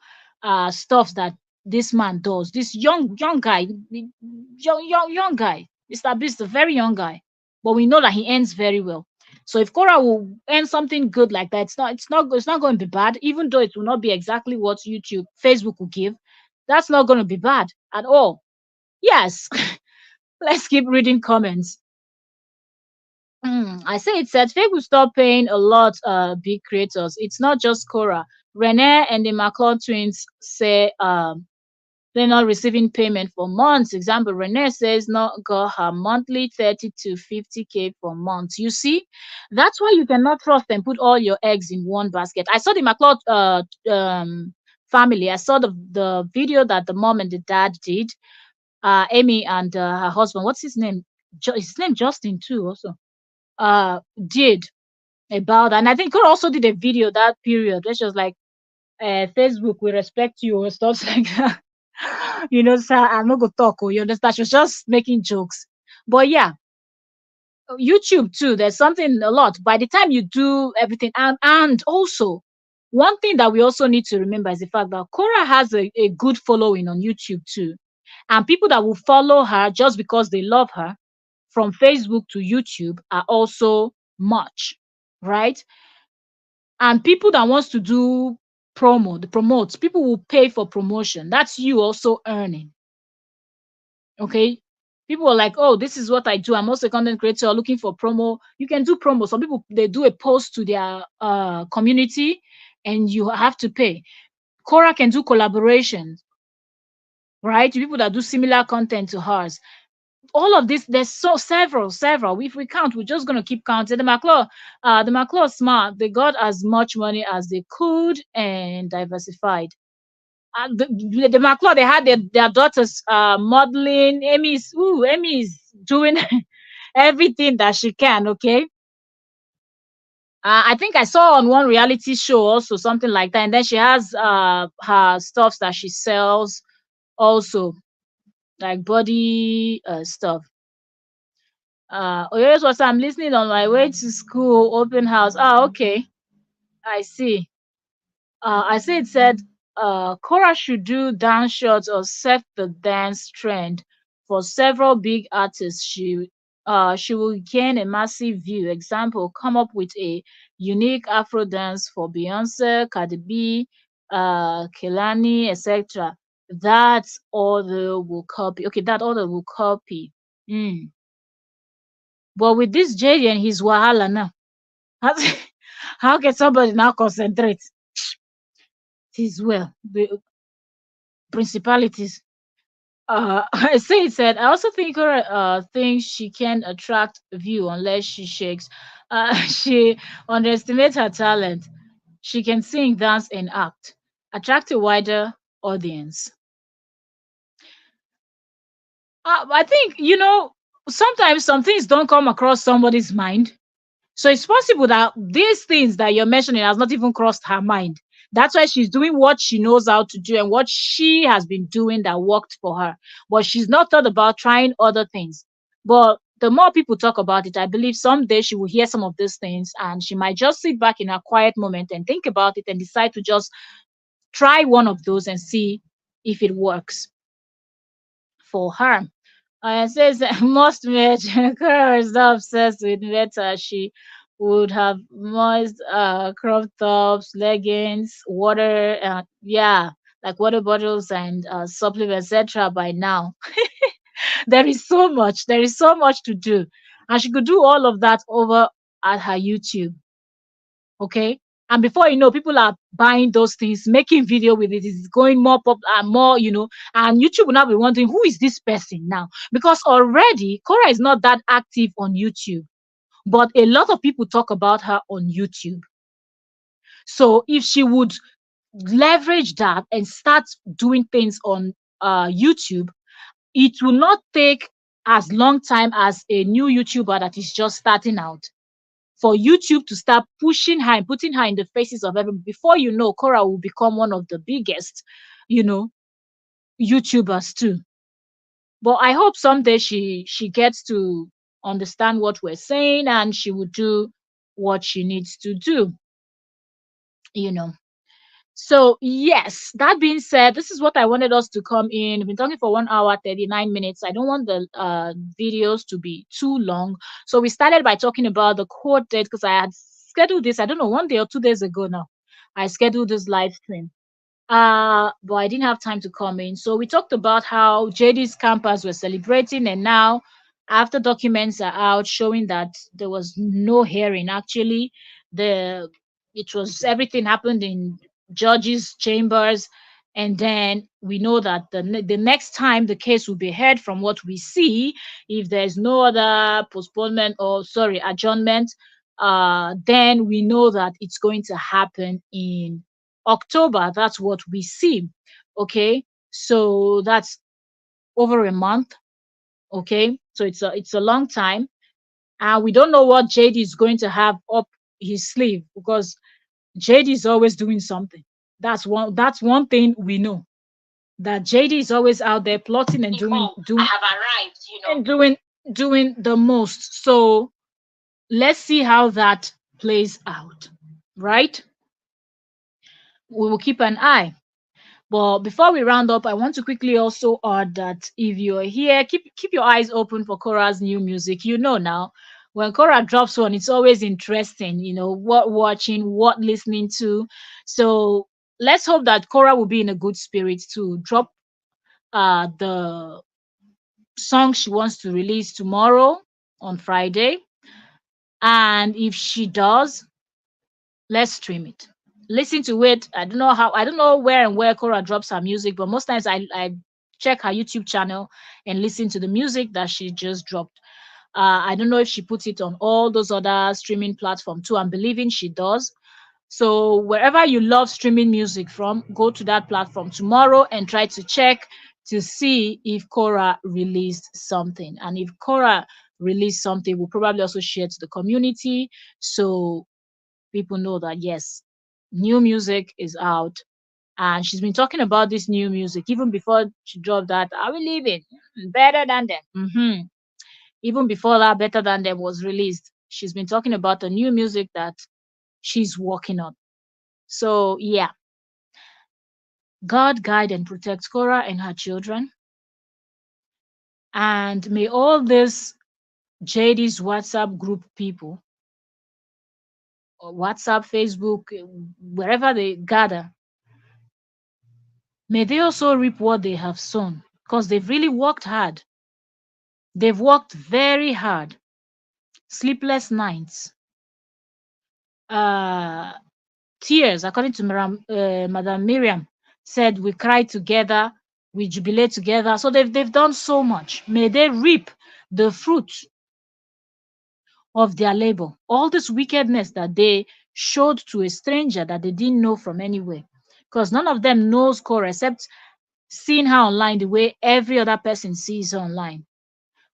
S1: stuff that this man does. This young guy, young guy, Mr. Beast, a very young guy, but we know that he earns very well. So if Korra will earn something good like that, it's not going to be bad, even though it will not be exactly what Facebook will give. That's not going to be bad at all. Yes, let's keep reading comments. I say it said fake will stop paying a lot big creators. It's not just Korra. Renee and the McCloud twins say they're not receiving payment for months. Example, Renee says not got her monthly 30 to 50K for months. You see, that's why you cannot trust and put all your eggs in one basket. I saw the McCloud family. I saw the video that the mom and the dad did. Amy and her husband. What's his name? His name Justin too. Also, did about, and I think Kora also did a video that period where she was like, Facebook, we respect you or stuff like that. You know, sir, I'm not gonna talk, you understand? She was just making jokes. But yeah, YouTube too, there's something a lot. By the time you do everything, and also one thing that we also need to remember is the fact that Cora has a good following on YouTube too. And people that will follow her just because they love her from Facebook to YouTube are also much, right? And people that wants to do the promotes, people will pay for promotion. That's you also earning. Okay. People are like, oh, this is what I do. I'm also a content creator looking for promo. You can do promo. Some people they do a post to their community and you have to pay. Cora can do collaborations, right? People that do similar content to hers. All of this, there's so several. If we count, we're just gonna keep counting. The McClaw smart. They got as much money as they could and diversified. The McClaw, they had their daughters modeling. Amy's doing everything that she can. Okay. I think I saw on one reality show also something like that, and then she has her stuffs that she sells also, like body stuff. Here's what I'm listening on my way to school, open house. Okay. I see. I see it said Cora should do dance shots or set the dance trend for several big artists. She will gain a massive view. Example, come up with a unique Afro dance for Beyonce, Cardi B, Kelani, etc. That other will copy. Okay, that other will copy. Mm. But with this JD and his wahala now, how, how can somebody now concentrate? It is well, the principalities. I say it said, I also think her thinks she can attract view unless she shakes. She underestimates her talent. She can sing, dance, and act. Attract a wider audience. I think, sometimes some things don't come across somebody's mind. So it's possible that these things that you're mentioning has not even crossed her mind. That's why she's doing what she knows how to do and what she has been doing that worked for her. But she's not thought about trying other things. But the more people talk about it, I believe someday she will hear some of these things and she might just sit back in a quiet moment and think about it and decide to just try one of those and see if it works for her. It says most match Kara is not obsessed with meta. She would have moist crop tops, leggings, water, yeah, like water bottles and supplements, etc. By now, there is so much. There is so much to do, and she could do all of that over at her YouTube. Okay. And before you know, people are buying those things, making video with it. It's going more pop and more, and YouTube will now be wondering who is this person now? Because already Cora is not that active on YouTube, but a lot of people talk about her on YouTube. So if she would leverage that and start doing things on YouTube, it will not take as long time as a new YouTuber that is just starting out for YouTube to start pushing her and putting her in the faces of everyone. Before you know, Korra will become one of the biggest, you know, YouTubers too. But I hope someday she gets to understand what we're saying and she will do what she needs to do, you know. So, yes, that being said, this is what I wanted us to come in. We've been talking for 1 hour, 39 minutes. I don't want the videos to be too long. So, we started by talking about the court date because I had scheduled this, I don't know, 1 day or 2 days ago now. I scheduled this live stream. But I didn't have time to come in. So we talked about how JD's campus were celebrating, and now, after documents are out showing that there was no hearing, actually, the it was everything happened in judges' chambers, and then we know that the next time the case will be heard, from what we see, if there's no other postponement or sorry adjournment, then we know that it's going to happen in October. That's what we see. Okay. So that's over a month. Okay. So it's a long time. And we don't know what JD is going to have up his sleeve, because JD is always doing something. That's one thing we know. That JD is always out there plotting and doing
S3: Oh, I
S1: doing
S3: have arrived,
S1: and doing the most. So let's see how that plays out. Right? We will keep an eye. But before we round up, I want to quickly also add that if you're here, keep your eyes open for Korra's new music. You know now, when Korra drops one, it's always interesting. You know what watching, what listening to. So let's hope that Korra will be in a good spirit to drop the song she wants to release tomorrow on Friday. And if she does, let's stream it. Listen to it. I don't know where and where Cora drops her music, but most times I check her YouTube channel and listen to the music that she just dropped. I don't know if she puts it on all those other streaming platforms too. I'm believing she does. So wherever you love streaming music from, go to that platform tomorrow and try to check to see if Cora released something. And if Cora released something, we'll probably also share to the community. So people know that yes, new music is out. And she's been talking about this new music even before she dropped that "Are We Leaving?" Better Than Them. Even before that Better Than Them was released, she's been talking about the new music that she's working on. So yeah, God guide and protect Cora and her children. And may all this JD's WhatsApp group people, or WhatsApp, Facebook, wherever they gather, may they also reap what they have sown, because they've really worked hard. They've worked very hard, sleepless nights, uh, tears, according to Madam Miriam, said we cry together, we jubilate together. So they've done so much. May they reap the fruit of their labor. All this wickedness that they showed to a stranger that they didn't know from anywhere. Because none of them knows Cora except seeing her online the way every other person sees her online.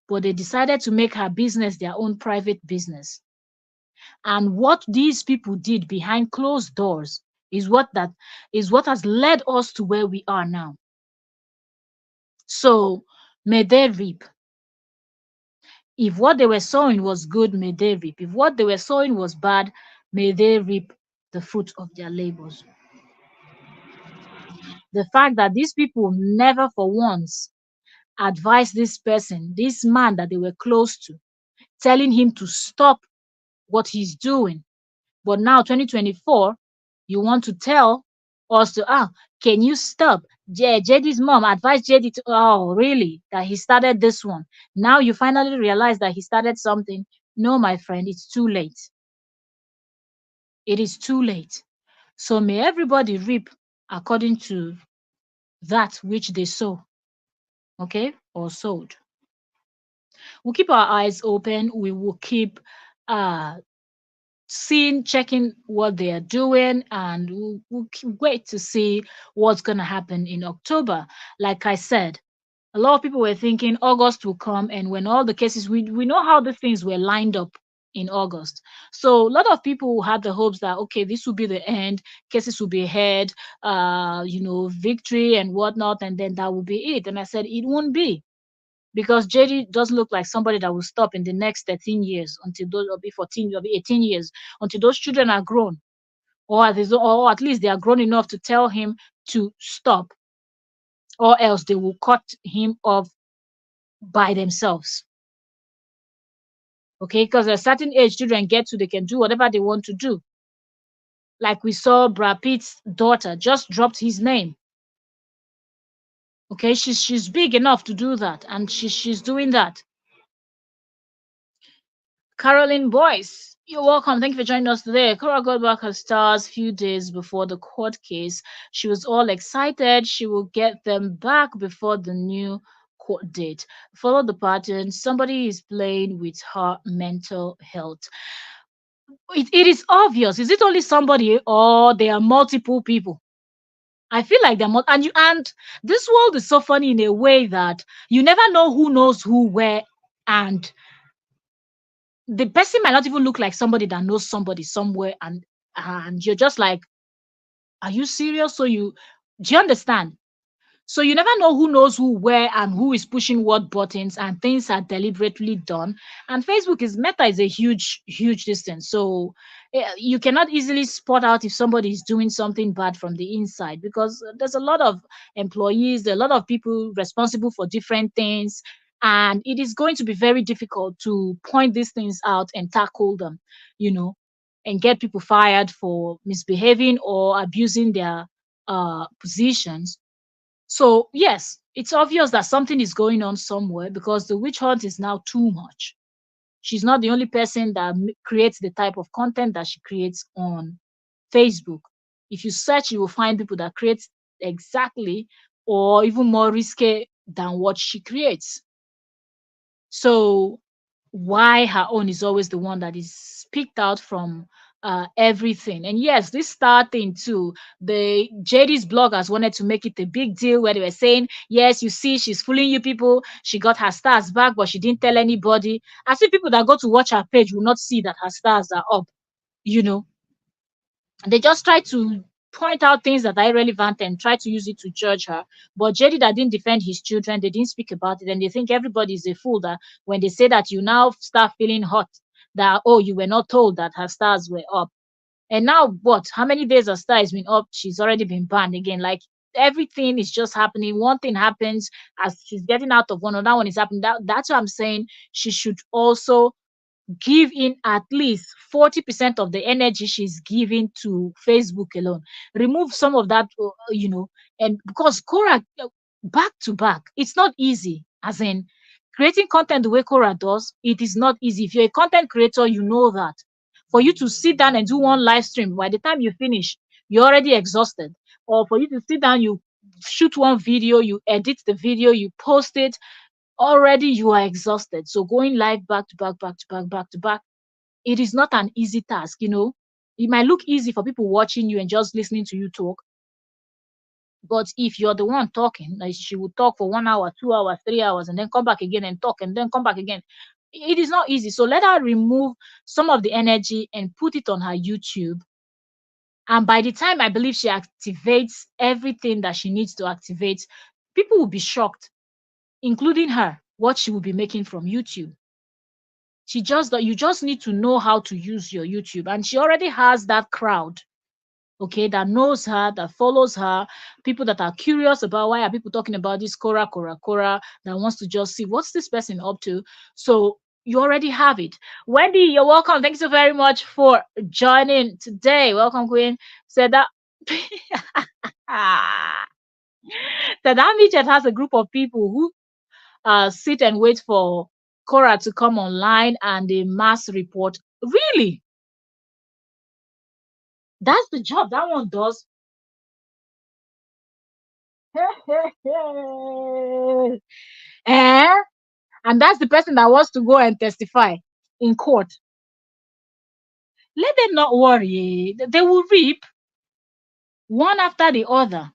S1: But they decided to make her business their own private business. And what these people did behind closed doors is what has led us to where we are now. So may they reap. If what they were sowing was good, may they reap. If what they were sowing was bad, may they reap the fruit of their labors. The fact that these people never for once advised this person, this man that they were close to, telling him to stop what he's doing. But now, 2024, you want to tell us to, can you stop? JD's mom advised JD to, really? That he started this one. Now you finally realize that he started something. No, my friend, it's too late. It is too late. So may everybody reap according to that which they sow, okay, or sowed. We'll keep our eyes open. We will keep uh seeing, checking what they are doing, and we'll wait to see what's going to happen in October. Like I said, a lot of people were thinking August will come, and when all the cases, we know how the things were lined up in August. So a lot of people had the hopes that okay, this will be the end, cases will be ahead, victory and whatnot, and then that will be it. And I said it won't be, because JD doesn't look like somebody that will stop in the next 13 years until those, will be 14, will be 18 years until those children are grown, or at least they are grown enough to tell him to stop, or else they will cut him off by themselves. Okay, because at a certain age, children get to, they can do whatever they want to do. Like we saw Brad Pitt's daughter just dropped his name. Okay, she's big enough to do that, and she's doing that. Caroline Boyce, you're welcome. Thank you for joining us today. Cora got back her stars few days before the court case. She was all excited. She will get them back before the new court date. Follow the pattern. Somebody is playing with her mental health. It is obvious. Is it only somebody, or there are multiple people? I feel like they're and this world is so funny in a way that you never know who knows who where, and the person might not even look like somebody that knows somebody somewhere, and you're just like, are you serious? Do you understand? So you never know who knows who where and who is pushing what buttons, and things are deliberately done. And Facebook is Meta is a huge distance. So you cannot easily spot out if somebody is doing something bad from the inside, because there's a lot of employees, there are a lot of people responsible for different things, and it is going to be very difficult to point these things out and tackle them, you know, and get people fired for misbehaving or abusing their positions. So, yes, it's obvious that something is going on somewhere, because the witch hunt is now too much. She's not the only person that creates the type of content that she creates on Facebook. If you search, you will find people that create exactly or even more risque than what she creates. So why her own is always the one that is picked out from everything. And yes, this star thing too, the JD's bloggers wanted to make it a big deal, where they were saying, yes, you see, she's fooling you people. She got her stars back, but she didn't tell anybody. As if people that go to watch her page will not see that her stars are up, you know. They just try to point out things that are irrelevant and try to use it to judge her. But JD that didn't defend his children, they didn't speak about it, and they think everybody is a fool that when they say that you now start feeling hot, that oh, you were not told that her stars were up. And now what? How many days her star has been up? She's already been banned again. Like everything is just happening. One thing happens as she's getting out of one, another one is happening. That's what I'm saying. She should also give in at least 40% of the energy she's giving to Facebook alone. Remove some of that, and because Cora, back to back, it's not easy. As in, creating content the way Cora does, it is not easy. If you're a content creator, you know that. For you to sit down and do one live stream, by the time you finish, you're already exhausted. Or for you to sit down, you shoot one video, you edit the video, you post it, already you are exhausted. So going live back to back, back to back, back to back, it is not an easy task, you know. It might look easy for people watching you and just listening to you talk, but if you're the one talking, like she would talk for 1 hour, 2 hours, 3 hours, and then come back again and talk and then come back again. It is not easy. So let her remove some of the energy and put it on her YouTube. And by the time I believe she activates everything that she needs to activate, people will be shocked, including her, what she will be making from YouTube. You just need to know how to use your YouTube, and she already has that crowd, okay, that knows her, that follows her, people that are curious about why are people talking about this Cora, that wants to just see what's this person up to. So you already have it. Wendy, you're welcome. Thank you so very much for joining today. Welcome, Queen. Said that that Midget has a group of people who sit and wait for Cora to come online and a mass report. Really? That's the job that one does. Eh? And that's the person that wants to go and testify in court. Let them not worry. They will reap one after the other.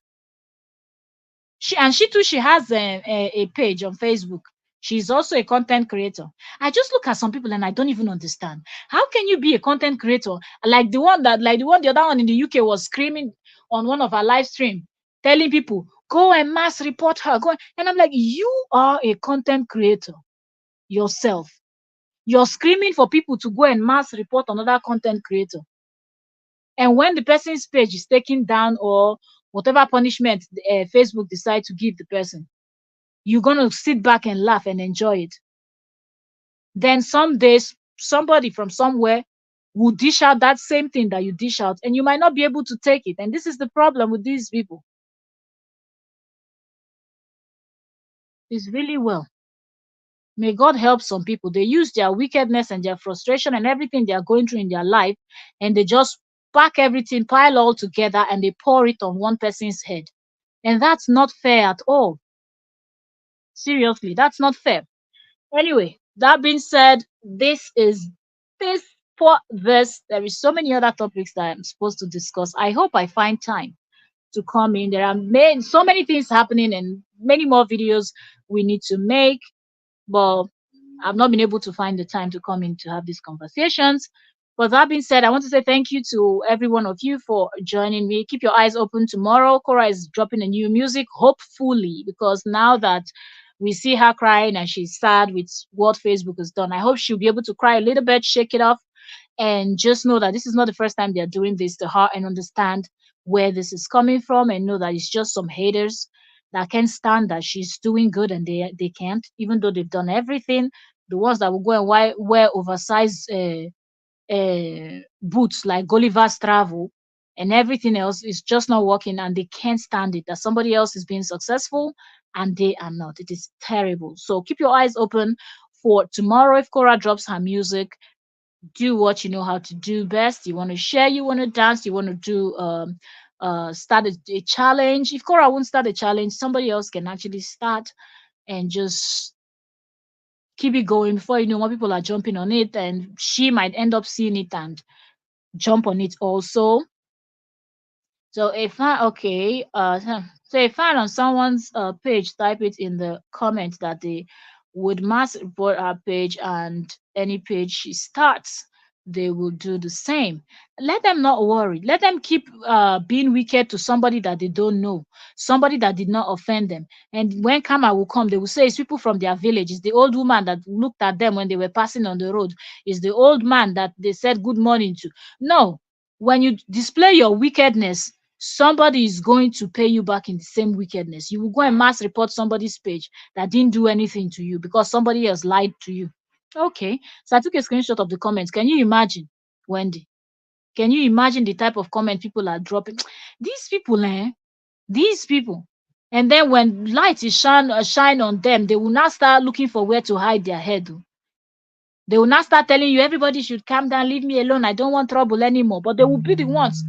S1: She too, she has a page on Facebook. She's also a content creator. I just look at some people and I don't even understand. How can you be a content creator like the other one in the UK was screaming on one of our live stream, telling people go and mass report her. And I'm like, you are a content creator yourself. You're screaming for people to go and mass report another content creator. And when the person's page is taken down or whatever punishment Facebook decide to give the person, you're going to sit back and laugh and enjoy it. Then some days, somebody from somewhere will dish out that same thing that you dish out, and you might not be able to take it. And this is the problem with these people. It's really well. May God help some people. They use their wickedness and their frustration and everything they are going through in their life, and they just pack everything, pile all together, and they pour it on one person's head. And that's not fair at all. Seriously, that's not fair. Anyway, that being said, this is this for this. There is so many other topics that I'm supposed to discuss. I hope I find time to come in. There are so many things happening and many more videos we need to make, but I've not been able to find the time to come in to have these conversations. But that being said, I want to say thank you to every one of you for joining me. Keep your eyes open tomorrow. Korra is dropping a new music, hopefully, because now that we see her crying and she's sad with what Facebook has done, I hope she'll be able to cry a little bit, shake it off, and just know that this is not the first time they're doing this to her, and understand where this is coming from, and know that it's just some haters that can't stand that she's doing good and they can't, even though they've done everything. The ones that will go and wear oversized boots like Gulliver's Travel and everything else is just not working, and they can't stand it that somebody else is being successful and they are not. It is terrible. So keep your eyes open for tomorrow. If Korra drops her music, do what you know how to do best. You want to share, you want to dance, you want to do start a challenge. If Korra won't start a challenge, somebody else can actually start and just keep it going. Before you know, more people are jumping on it, and she might end up seeing it and jump on it also. So if I okay, so if I on someone's page, type it in the comment that they would mass report our page, and any page she starts, they will do the same. Let them not worry. Let them keep being wicked to somebody that they don't know, somebody that did not offend them. And when karma will come, they will say it's people from their village. It's the old woman that looked at them when they were passing on the road. It's the old man that they said good morning to. No, when you display your wickedness, somebody is going to pay you back in the same wickedness. You will go and mass report somebody's page that didn't do anything to you because somebody else lied to you. Okay, so I took a screenshot of the comments. Can you imagine, Wendy? Can you imagine the type of comment people are dropping? These people, these people. And then when light is shine on them, they will now start looking for where to hide their head. Oh. They will now start telling you everybody should calm down, leave me alone. I don't want trouble anymore. But they will be the ones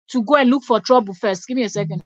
S1: to go and look for trouble first. Give me a second.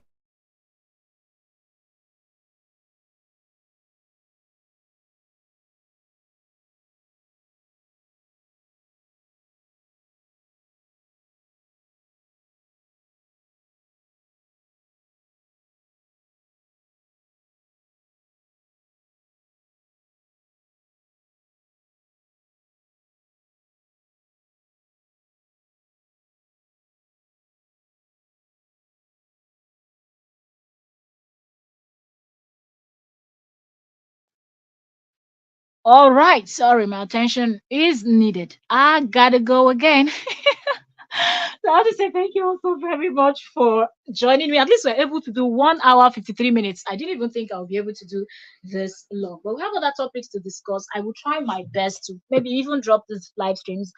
S1: All right, sorry, my attention is needed. I gotta go again. So I have to say thank you also very much for joining me. At least we're able to do 1 hour 53 minutes. I didn't even think I'll be able to do this long, but we have other topics to discuss. I will try my best to maybe even drop these live streams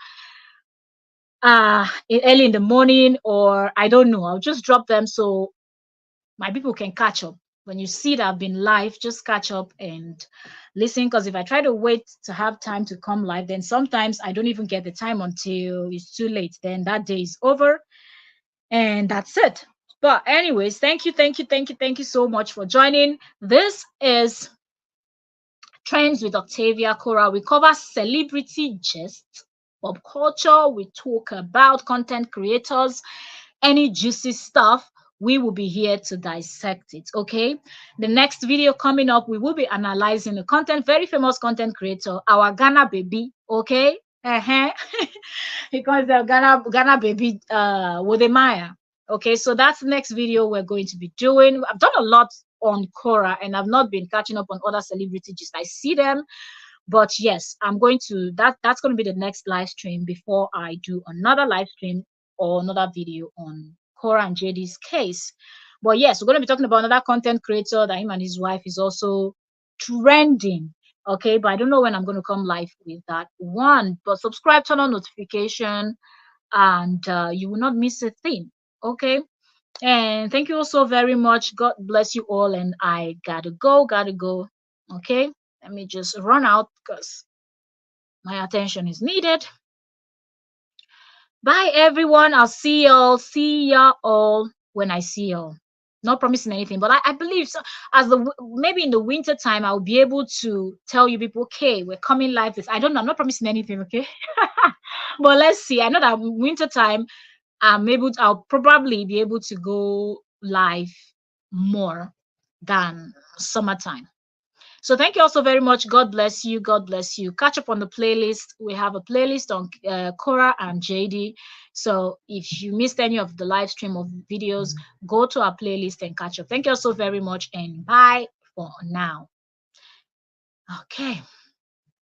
S1: early in the morning, or I don't know. I'll just drop them so my people can catch up. When you see that I've been live, just catch up and listen. Because if I try to wait to have time to come live, then sometimes I don't even get the time until it's too late. Then that day is over, and that's it. But anyways, thank you, thank you, thank you, thank you so much for joining. This is Trends with Octavia Korra. We cover celebrity gist, pop culture, we talk about content creators, any juicy stuff. We will be here to dissect it. Okay. The next video coming up, we will be analyzing the content, very famous content creator, our Ghana baby. Okay. Uh-huh. Because the Ghana baby with the Maya. Okay, so that's the next video we're going to be doing. I've done a lot on Korra and I've not been catching up on other celebrities. Just I see them, but yes, I'm going to that's going to be the next live stream before I do another live stream or another video on Korra and JD's case. But yes, we're going to be talking about another content creator that him and his wife is also trending. Okay, but I don't know when I'm going to come live with that one. But subscribe, turn on notification, and you will not miss a thing. Okay, and thank you all so very much. God bless you all, and I gotta go, gotta go. Okay, let me just run out because my attention is needed. Bye everyone. I'll see ya all when I see y'all. Not promising anything, but I believe so. As the maybe in the winter time, I'll be able to tell you people, okay, we're coming live. This I don't know. I'm not promising anything, okay? But let's see. I know that winter time, I'll probably be able to go live more than summertime. So thank you also very much. God bless you. God bless you. Catch up on the playlist. We have a playlist on Korra and JD. So if you missed any of the live stream of videos, go to our playlist and catch up. Thank you also very much and bye for now. Okay.